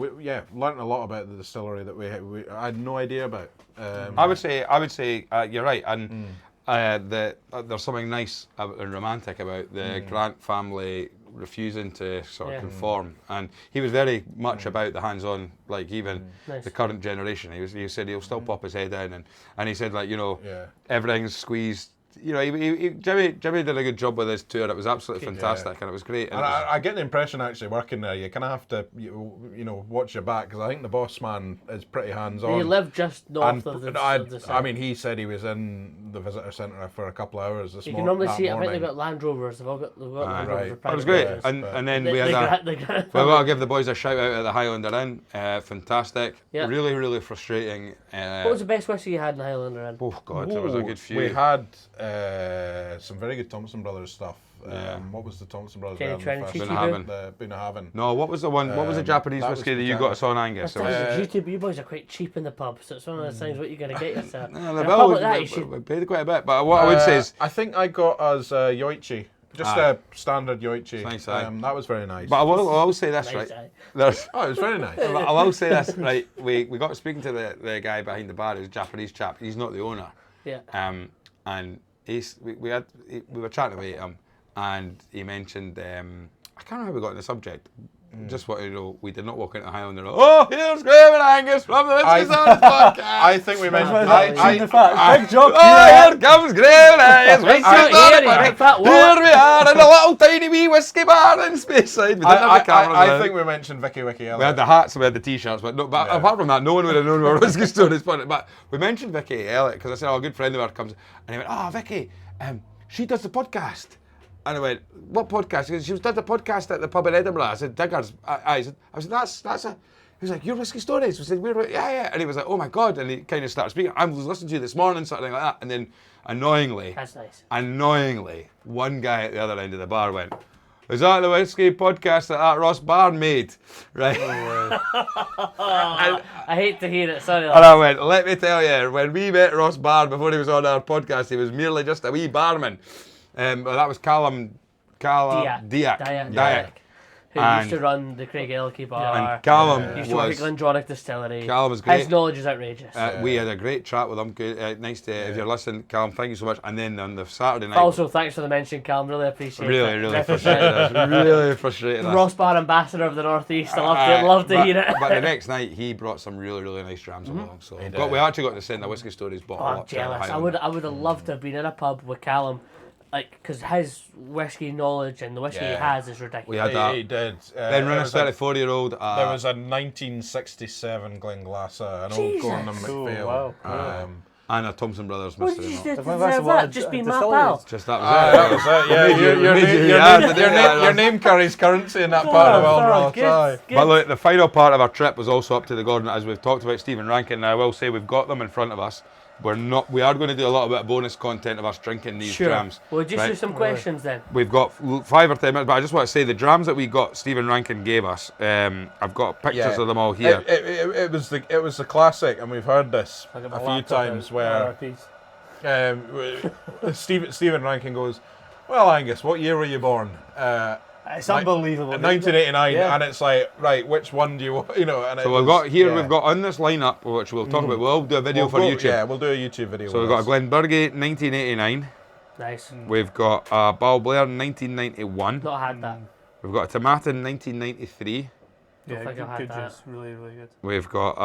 learned a lot about the distillery that we I had no idea about. I would say you're right, and there's something nice and romantic about the Grant family refusing to sort of conform, and he was very much about the hands-on, like even the current generation. He said he'll still pop his head in, and he said, like, you know, everything's squeezed. You know, Jimmy did a good job with his tour. It was absolutely fantastic, and it was great. And I get the impression, actually, working there, you kind of have to, you know, watch your back, because I think the boss man is pretty hands-on. He lived just north of the I mean, he said he was in the visitor centre for a couple of hours this morning. You can normally see it. I think they've got Land Rovers. They've got Land Rovers. That was great. And then we had we've got to give the boys a shout out at the Highlander Inn. Fantastic. Really, really frustrating. What was the best whiskey you had in the Highlander Inn? Oh God, there was a good few. We had some very good Thompson Brothers stuff. What was the Thompson Brothers? Bunnahabhain. No, what was the one? What was the Japanese whiskey that you got us on, Angus? You boys are quite cheap in the pub, so it's one of those things what you're going to get yourself. We paid quite a bit, but what I would say is, I think I got us Yoichi. Just a standard Yoichi. Nice, that was very nice. But I will say this, right? It was very nice. I will say this, right? We got speaking to the guy behind the bar, who's a Japanese chap. He's not the owner. Yeah. And we were chatting about him, and he mentioned I can't remember how we got on the subject. Just what you know, we did not walk into the Highlander. Oh, here's Graham and Angus from the Whiskies podcast. I think we mentioned. Big job. Oh, here comes Graham and Angus. Here we are in a little tiny wee whiskey bar in Speyside. We didn't have the cameras. I think we mentioned Vicky Elliott. We had the hats, we had the t-shirts, but apart from that, no one would have known we were Whiskey Stories. But we mentioned Vicky Elliott because I said, a good friend of ours comes, and he went, Vicky, she does the podcast. And I went, what podcast? He goes, she did the podcast at the pub in Edinburgh. I said, Diggers. I said, that's a... He was like, your Whiskey Stories. I said, yeah. And he was like, oh my God. And he kind of started speaking. I was listening to you this morning, something like that. And then annoyingly, one guy at the other end of the bar went, is that the Whiskey podcast that Ross Barn made? Right. I hate to hear it, sorry. And I went, let me tell you, when we met Ross Barn before he was on our podcast, he was merely just a wee barman. Well, that was Callum Diak. Who used to run the Craig Elkie bar. And Callum used to work at Glendronach Distillery. Callum was great. His knowledge is outrageous. We had a great chat with him. Good, nice to, if you're listening, Callum, thank you so much. And then on the Saturday night... Also, thanks for the mention, Callum. Really appreciate it. Really frustrated us. Really frustrated us. Ross Bar Ambassador of the North East. I love to hear it. But the next night, he brought some really, really nice drams along. So we actually got to send the Whiskey Stories bottle up. I'm jealous. I would have loved to have been in a pub with Callum. Like, because his whiskey knowledge and the whiskey he has is ridiculous. We had that. He did. Then ran a 34-year-old. There was a 1967 Glenglassaugh, an old Gordon MacPhail. Wow. And a Thompson Brothers What did you mystery. deserve that? Just being my pal. Just that was it. Yeah, your name carries currency in that part of Ross. But look, the final part of our trip was also up to the Gordon, as we've talked about Stephen Rankin. And I will say we've got them in front of us. We are going to do a little bit of bonus content of us drinking these drams. We'll just do right? some questions then. We've got 5 or 10 minutes, but I just want to say the drams that we got, Stephen Rankin gave us. I've got pictures of them all here. It was the classic, and we've heard this a few times where Stephen Rankin goes, "Well, Angus, what year were you born?" It's unbelievable. 1989, Yeah. and it's like, right, which one do you want? You know, and So we've got on this lineup, which we'll talk about. We'll do a video for YouTube. Yeah, we'll do a YouTube video. So we've got a Glenburgie 1989. Nice. We've got a Balblair 1991. Not had that. We've got a Tomatin 1993. Yeah, think I've had good that. juice. Really, really good. We've got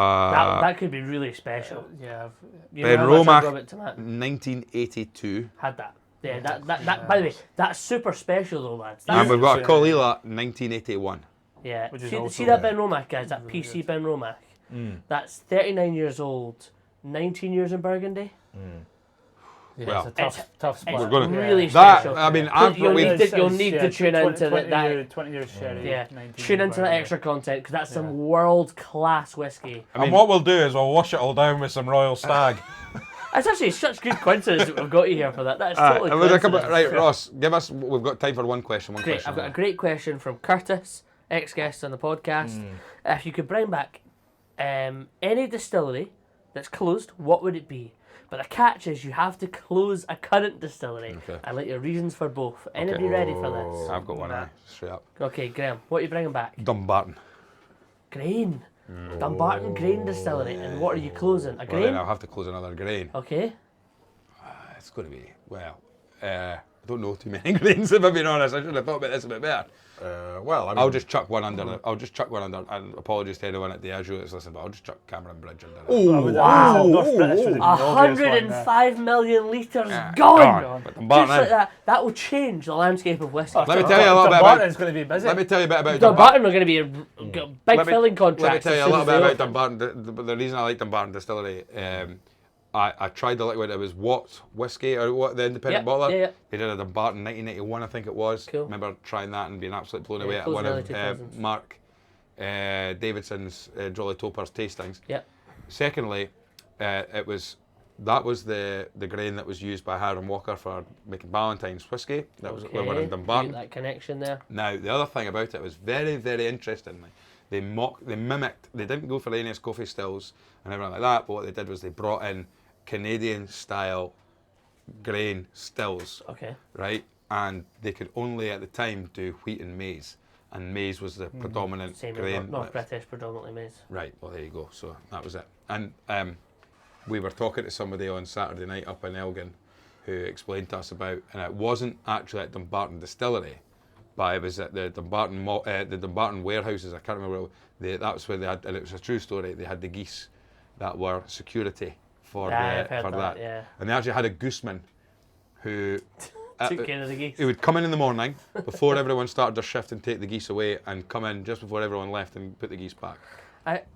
That could be really special. Yeah. You Ben know how much I Romach love it, tomato? 1982. Had that. Yeah, that. By the way, that's super special though, lads. And That's, we've got a Colila 1981. yeah. Which is See also that good. Ben Romach, guys. That Really PC good. Ben Romach. That's 39 years old, 19 years in Burgundy. Yeah, Well, it's a tough spot. We're gonna- really That, special. I mean, You'll we've need to tune into 20 years sherry. Yeah, 19 tune into that Burgundy. extra content because that's some world class whiskey. And what we'll do is we'll wash it all down with some Royal Stag. It's actually such good coincidence that we've got you here for that. That's totally and we'll talk about- coincidence. right, Ross, give us. We've got time for one question. Great. I've got a great question from Curtis, ex-guest on the podcast. If you could bring back any distillery that's closed, what would it be? But the catch is you have to close a current distillery. Okay. I like your reasons for both. Anybody ready for this? I've got one. Straight up. Okay, Graham, what are you bringing back? Dumbarton. Grain. Dumbarton Grain Distillery. And what are you closing? A Well, grain? then I'll have to close another grain. Okay. It's going to be I don't know too many grains if I'm being honest. I should have thought about this a bit better. Well, I mean, I'll just chuck one under. I'll just chuck one under. And apologies to anyone at Diageo that's listening, but I'll just chuck Cameron Bridge under. Wow. North British would be the obvious one, 105 million litres Yeah, gone. But Just Dumbarton. like that. That will change the landscape of whiskey. Let me tell you a little bit about. Dumbarton's going to be busy. Let me tell you a bit about Dumbarton are going to be a big filling contract. Let me tell you a little bit about Dumbarton. The reason I like Dumbarton Distillery, I tried the liquid. It was Watts whiskey or what the independent Yep, bottler. yeah. They did a Dumbarton 1981, I think it was. Cool. remember trying that and being absolutely blown Yeah, away at close one early of 2000s. Mark Davidson's Jolly Topper's tastings. Yep. Secondly, that was the grain that was used by Hiram Walker for making Ballantine's whiskey. That was when we're in Dumbarton. That connection there. Now, the other thing about it was very, very interestingly, they mimicked, they didn't go for any coffee stills and everything like that, but what they did was they brought in Canadian style grain stills, Okay. right? And they could only at the time do wheat and maize. And maize was the predominant Same grain. as North British, predominantly maize. Right, well, there you go. So that was it. And we were talking to somebody on Saturday night up in Elgin who explained to us about, and it wasn't actually at Dumbarton Distillery, but it was at the Dumbarton warehouses. I can't remember. That's where they had, and it was a true story. They had the geese that were security for I've heard for that. yeah. And they actually had a gooseman who Took care of the geese. he would come in the morning before everyone started their shift and take the geese away, and come in just before everyone left and put the geese back.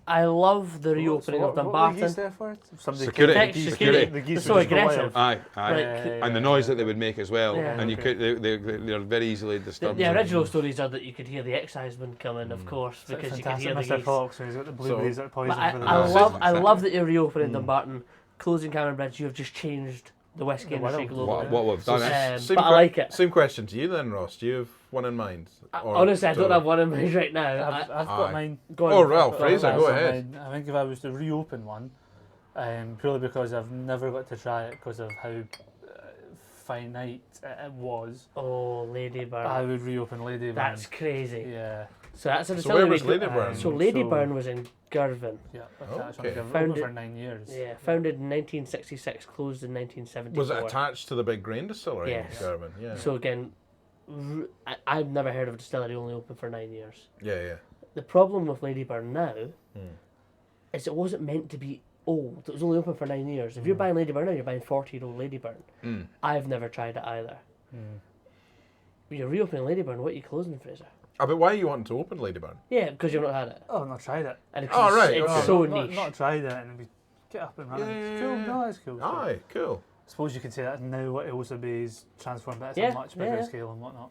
I love the reopening of Dumbarton. Security. The geese So would just go aggressive. wild. Aye. Like, And the noise that they would make as well, Yeah. and you could they're very easily disturbed. The original stories are that you could hear the excisemen come in, of course, because you could hear the Mr. geese. Fox, who's got the blueberries that are poison But for the I nose. love that you're reopening Dumbarton, closing Cameron Bridge. You have just changed the whiskey The industry world. globally. what we've done is But I like it. Same question to you then, Ross. Do you have one in mind? Or Honestly, I don't to- have one in mind right now. I've got Aye. mine. Go on. Oh, well, Go on. Fraser, go I've got ahead. mine. I think if I was to reopen one, purely because I've never got to try it because of how finite it was, Oh, Ladyburn. I would reopen Ladyburn. That's crazy. Yeah, So that's a So where distillery. was Ladyburn? So Ladyburn was in Girvan. yeah. Okay. I've Found opened it- for 9 years. Yeah, founded in 1966, closed in 1974. Was it attached to the big grain distillery Yes. in Garvin? Yeah. So again, I've never heard of a distillery only open for 9 years. yeah. The problem with Ladyburn now Hmm. is it wasn't meant to be old. It was only open for 9 years. If you're buying Ladyburn now, you're buying 40-year-old Ladyburn. Mm. I've never tried it either. Mm. You're reopening Ladyburn, what are you closing, Fraser? But why are you wanting to open Ladyburn? Yeah, because you've not had it. Oh, I've not tried it. And it's, Oh, right, it's okay. so not, niche. Not tried it and we get up and running. It's cool. Yeah. No, it's cool. Aye, cool. I suppose you could say that now what Ilsa Bay's transformed, but it's Yeah, a much bigger yeah. scale and whatnot.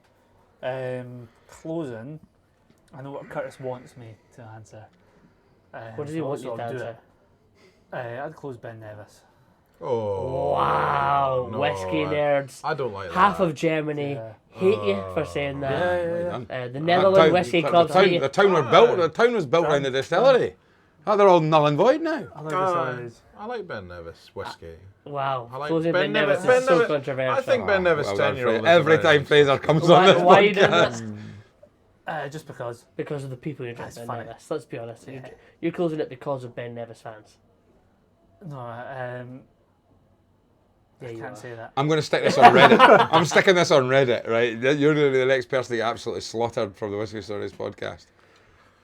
Closing, I know what Curtis wants me to answer. What does he want you to I'll do answer? it. I'd close Ben Nevis. Oh. Wow, no, whiskey nerds. I don't like Half that. of Germany hate you for saying that. Well done. The Netherlands whiskey clubs hate you. The town was built around the distillery. Oh, they're all null and void now. I like distilleries. I like Ben Nevis whiskey. Wow, I like closing Ben Ben Nevis Nevis. is so controversial. I think Ben Nevis Well done, 10-year-old. Fraser. Every time Fraser comes on this Why you doing podcast. that? Just because. Because of the people you're That's drinking Ben funny. Nevis. Let's be honest. Yeah. You're closing it because of Ben Nevis fans. No, Yeah, I you can't are. say that. I'm going to stick this on Reddit. I'm sticking this on Reddit, right? You're going to be the next person to get absolutely slaughtered from the Whiskey Stories podcast.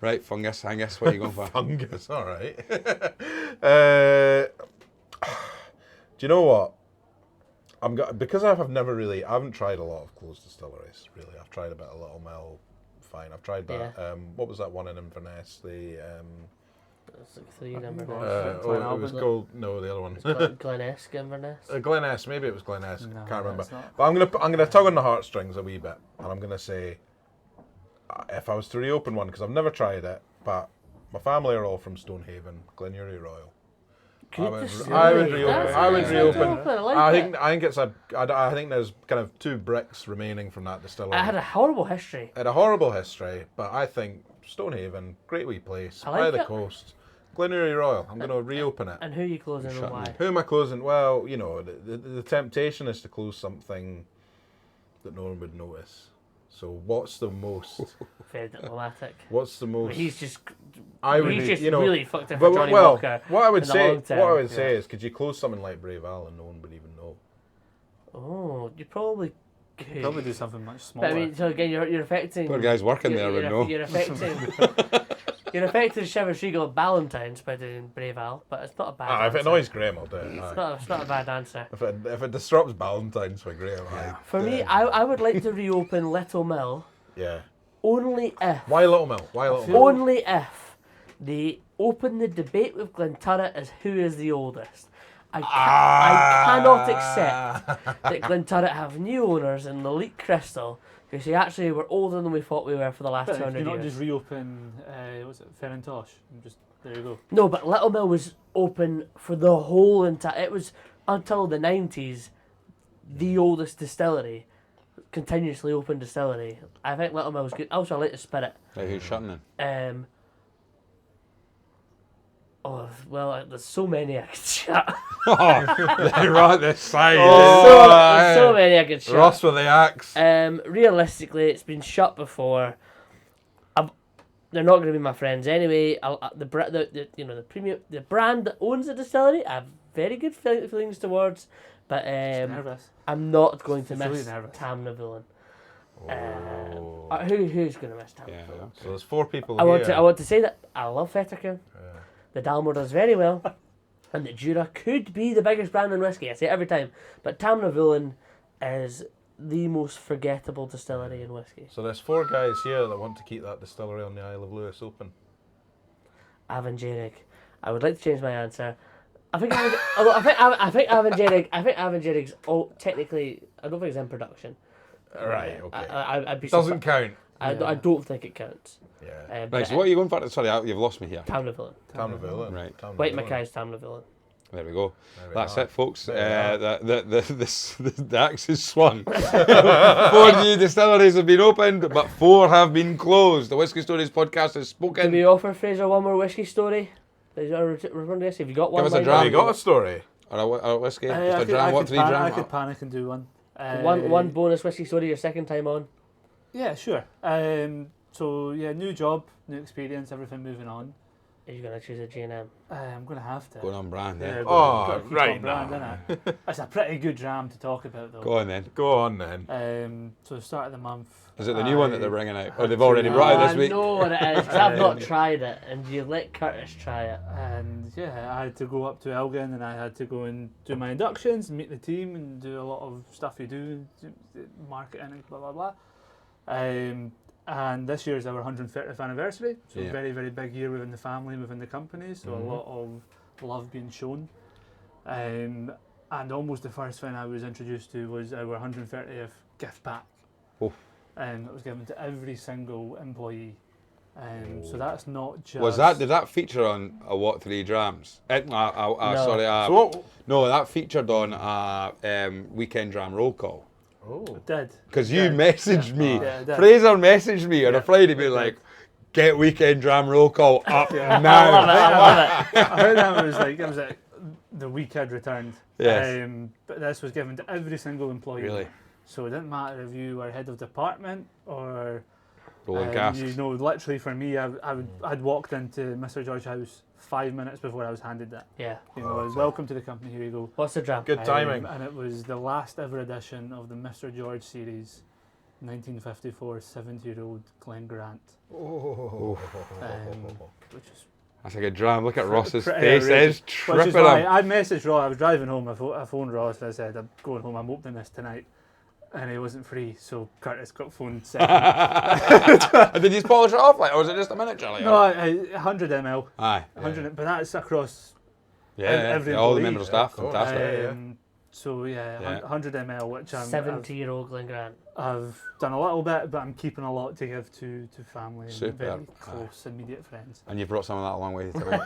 Right, Fungus, Angus, what are you going for? Fungus, all right. Do you know what? Because I haven't tried a lot of closed distilleries, really. I've tried a bit of Little Mill, fine. I've tried that. Yeah. What was that one in Inverness? The It's like 3 number it was Glen- called the other one. Glen-esque Inverness. Glen S, maybe it was Glen S. No, Can't remember. it's not. But I'm gonna tug on the heartstrings a wee bit, and I'm gonna say, if I was to reopen one, because I've never tried it, but my family are all from Stonehaven, Glenury Royal. I would reopen. I think there's kind of 2 bricks remaining from that distillery. It had a horrible history. It had a horrible history, but I think Stonehaven, great wee place, I like by the it. coast. Glenury Royal, I'm going to reopen it. And who are you closing and why? Who am I closing? Well, you know, the temptation is to close something that no one would notice. So what's the most? Very diplomatic. What's the most? He's just irony, he's just you know, really fucked it for Johnny well, Walker. what I would in the say, long term. what I would say is, could you close something like Brave Al and no one would even know? Oh, you probably could. Probably do something much But smaller. I mean, so again, you're affecting. Poor guy's working there would know. You're affecting. You're affecting Chivers Regal at Ballantyne's by doing Brave Al, but it's not a bad. If answer. it annoys Graham, I'll do it. It's not a bad answer. If it disrupts Ballantyne's for Graham, For me, I would like to reopen Little Mill yeah. only if. Why Little Mill? Why Little Mill? Only if they open the debate with Glenturret as who is the oldest. I cannot accept that Glenturret have new owners in the Leak Crystal who say actually we're older than we thought we were for the last But 200 you not years. just reopen, what's it, Ferrantosh? There you go. No, but Little Mill was open for the whole entire. It was until the 90s the oldest distillery, continuously open distillery. I think Little Mill was good. Also, I like the spirit. Right, who's shutting in? Oh well, there's so many I could shut. They're right this side. so many I could shut. Ross with the axe. Realistically, it's been shut before. They're not going to be my friends anyway. The brand that owns the distillery, I have very good feelings towards, but Nervous. I'm not going to She's miss really nervous. Tamnavulin. Oh. Who's going to miss Tamnavulin? Yeah. So there's 4 people I here. want to say that I love Fetterkin. The Dalmore does very well, and the Jura could be the biggest brand in whiskey. I say it every time, but Tamnavulin is the most forgettable distillery in whiskey. So there's 4 guys here that want to keep that distillery on the Isle of Lewis open. Avangeric. I would like to change my answer. I think Avangeric's technically. I don't think it's in production. Right. Okay. I'd be Doesn't count. I don't think it counts. Yeah. Right, so what are you going for? Sorry, you've lost me here. Tamnavulin. Tamnavulin. Right. White Mackay's Tamnavulin. There we go. There we That's are. it, folks. There we The axe is swung. 4 new distilleries have been opened, but 4 have been closed. The Whiskey Stories podcast has Can spoken. we offer Fraser one more whiskey story? Is there a return to this? Have you got one? Us a lined dram. up? Have you got a story? Or a whiskey? I Just a dram? What, 3 I dram? could panic and do one. One bonus whiskey story your second time on. Yeah, sure. So yeah, new job, new experience, everything moving on. Are you going to choose a G&M? I'm going to have to. Going on brand, eh? Yeah, Oh, gotta keep right on brand, now. innit? It's a pretty good dram to talk about though. Go on then. Go on then. So the start of the month. Is it the new one that they're bringing out? Or had they've already to- brought it I this week? know what it is, 'cause I've not tried it, and you let Curtis try it. And yeah, I had to go up to Elgin and I had to go and do my inductions and meet the team and do a lot of stuff you do, marketing and blah blah blah. And this year is our 130th anniversary, so Yeah. very very big year within the family, within the company. So a lot of love being shown. And almost the first thing I was introduced to was our 130th gift pack. Oh. And it was given to every single employee So that's not just. Did that feature on a What 3 Drams? No. Sorry, no, that featured on a weekend dram roll call. Oh. It did. Because you messaged me, Yeah, it did. Fraser messaged me on a Friday, being like, "Get weekend dram roll call up I now." love it. I heard that it was like the week had returned. Yes. But this was given to every single employee. Really? So it didn't matter if you were head of department or. Rolling casks. You know, literally for me, I'd walked into Mr. George's house 5 minutes before I was handed that. Yeah. You know, welcome to the company, here you go. What's the dram? Good timing. And it was the last ever edition of the Mr. George series, 1954, 70-year-old Glen Grant. Oh. Which is That's like a dram. Look at Ross's pretty face. outrageous. It's Which is tripping why him. I messaged Ross. I was driving home. I phoned Ross and I said, I'm going home. I'm opening this tonight. And he wasn't free, so Curtis got phoned second. Did you polish it off, or was it just a miniature? Like, No, 100 ml. Aye. 100, but that's across Yeah, every all the employee. members of staff. Yeah, of course. Fantastic. So yeah, Yeah. 100 ml, which 70-year-old Glen Grant. I've done a little bit, but I'm keeping a lot to give to family and Superb. very close, immediate friends. And you've brought some of that along with you today.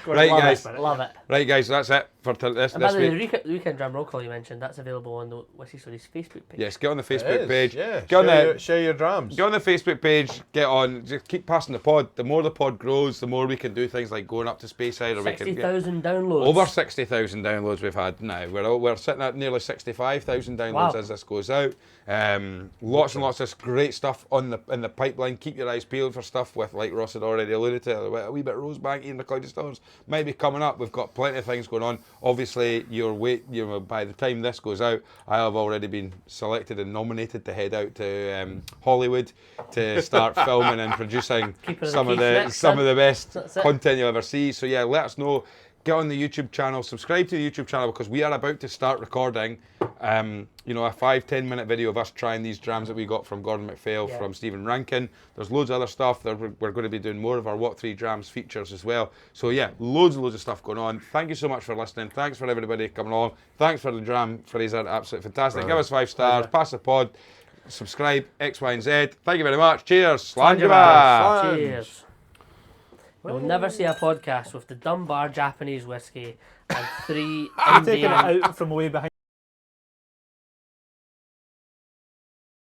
Right, guys. Love it. Right, guys, so that's it for this And by the way, week. the weekend dram roll call you mentioned, that's available on the Whiskey Stories Facebook page. Yes, get on the It Facebook is, page. Yeah. Get on Share your drams. Get on the Facebook page, get on, just keep passing the pod. The more the pod grows, the more we can do things like going up to Speyside, or we can get 60,000 downloads. over 60,000 downloads we've had now. We're sitting at nearly 65,000 downloads Wow. as this goes out. Lots and lots of great stuff in the pipeline. Keep your eyes peeled for stuff with, like Ross had already alluded to, a wee bit of Rosebank in the Cloudy Stars might be coming up. We've got plenty of things going on. Obviously, by the time this goes out, I have already been selected and nominated to head out to Hollywood to start filming and producing Keep it some in of the the keys some next, of the best That's it. content you'll ever see. So yeah, let us know. Get on the YouTube channel, subscribe to the YouTube channel, because we are about to start recording a 5-10 minute video of us trying these drams that we got from Gordon MacPhail, Yeah. from Stephen Rankin. There's loads of other stuff. We're going to be doing more of our What 3 Drams features as well. So yeah, loads and loads of stuff going on. Thank you so much for listening. Thanks for everybody coming along. Thanks for the dram, Fraser. Absolutely fantastic. Give us 5 stars. Pass the pod. Subscribe. X, Y, and Z. Thank you very much. Cheers. Slanjaba. Cheers. You'll never see a podcast with the Dunbar Japanese whiskey and 3 I'm taking Indian it out from way behind.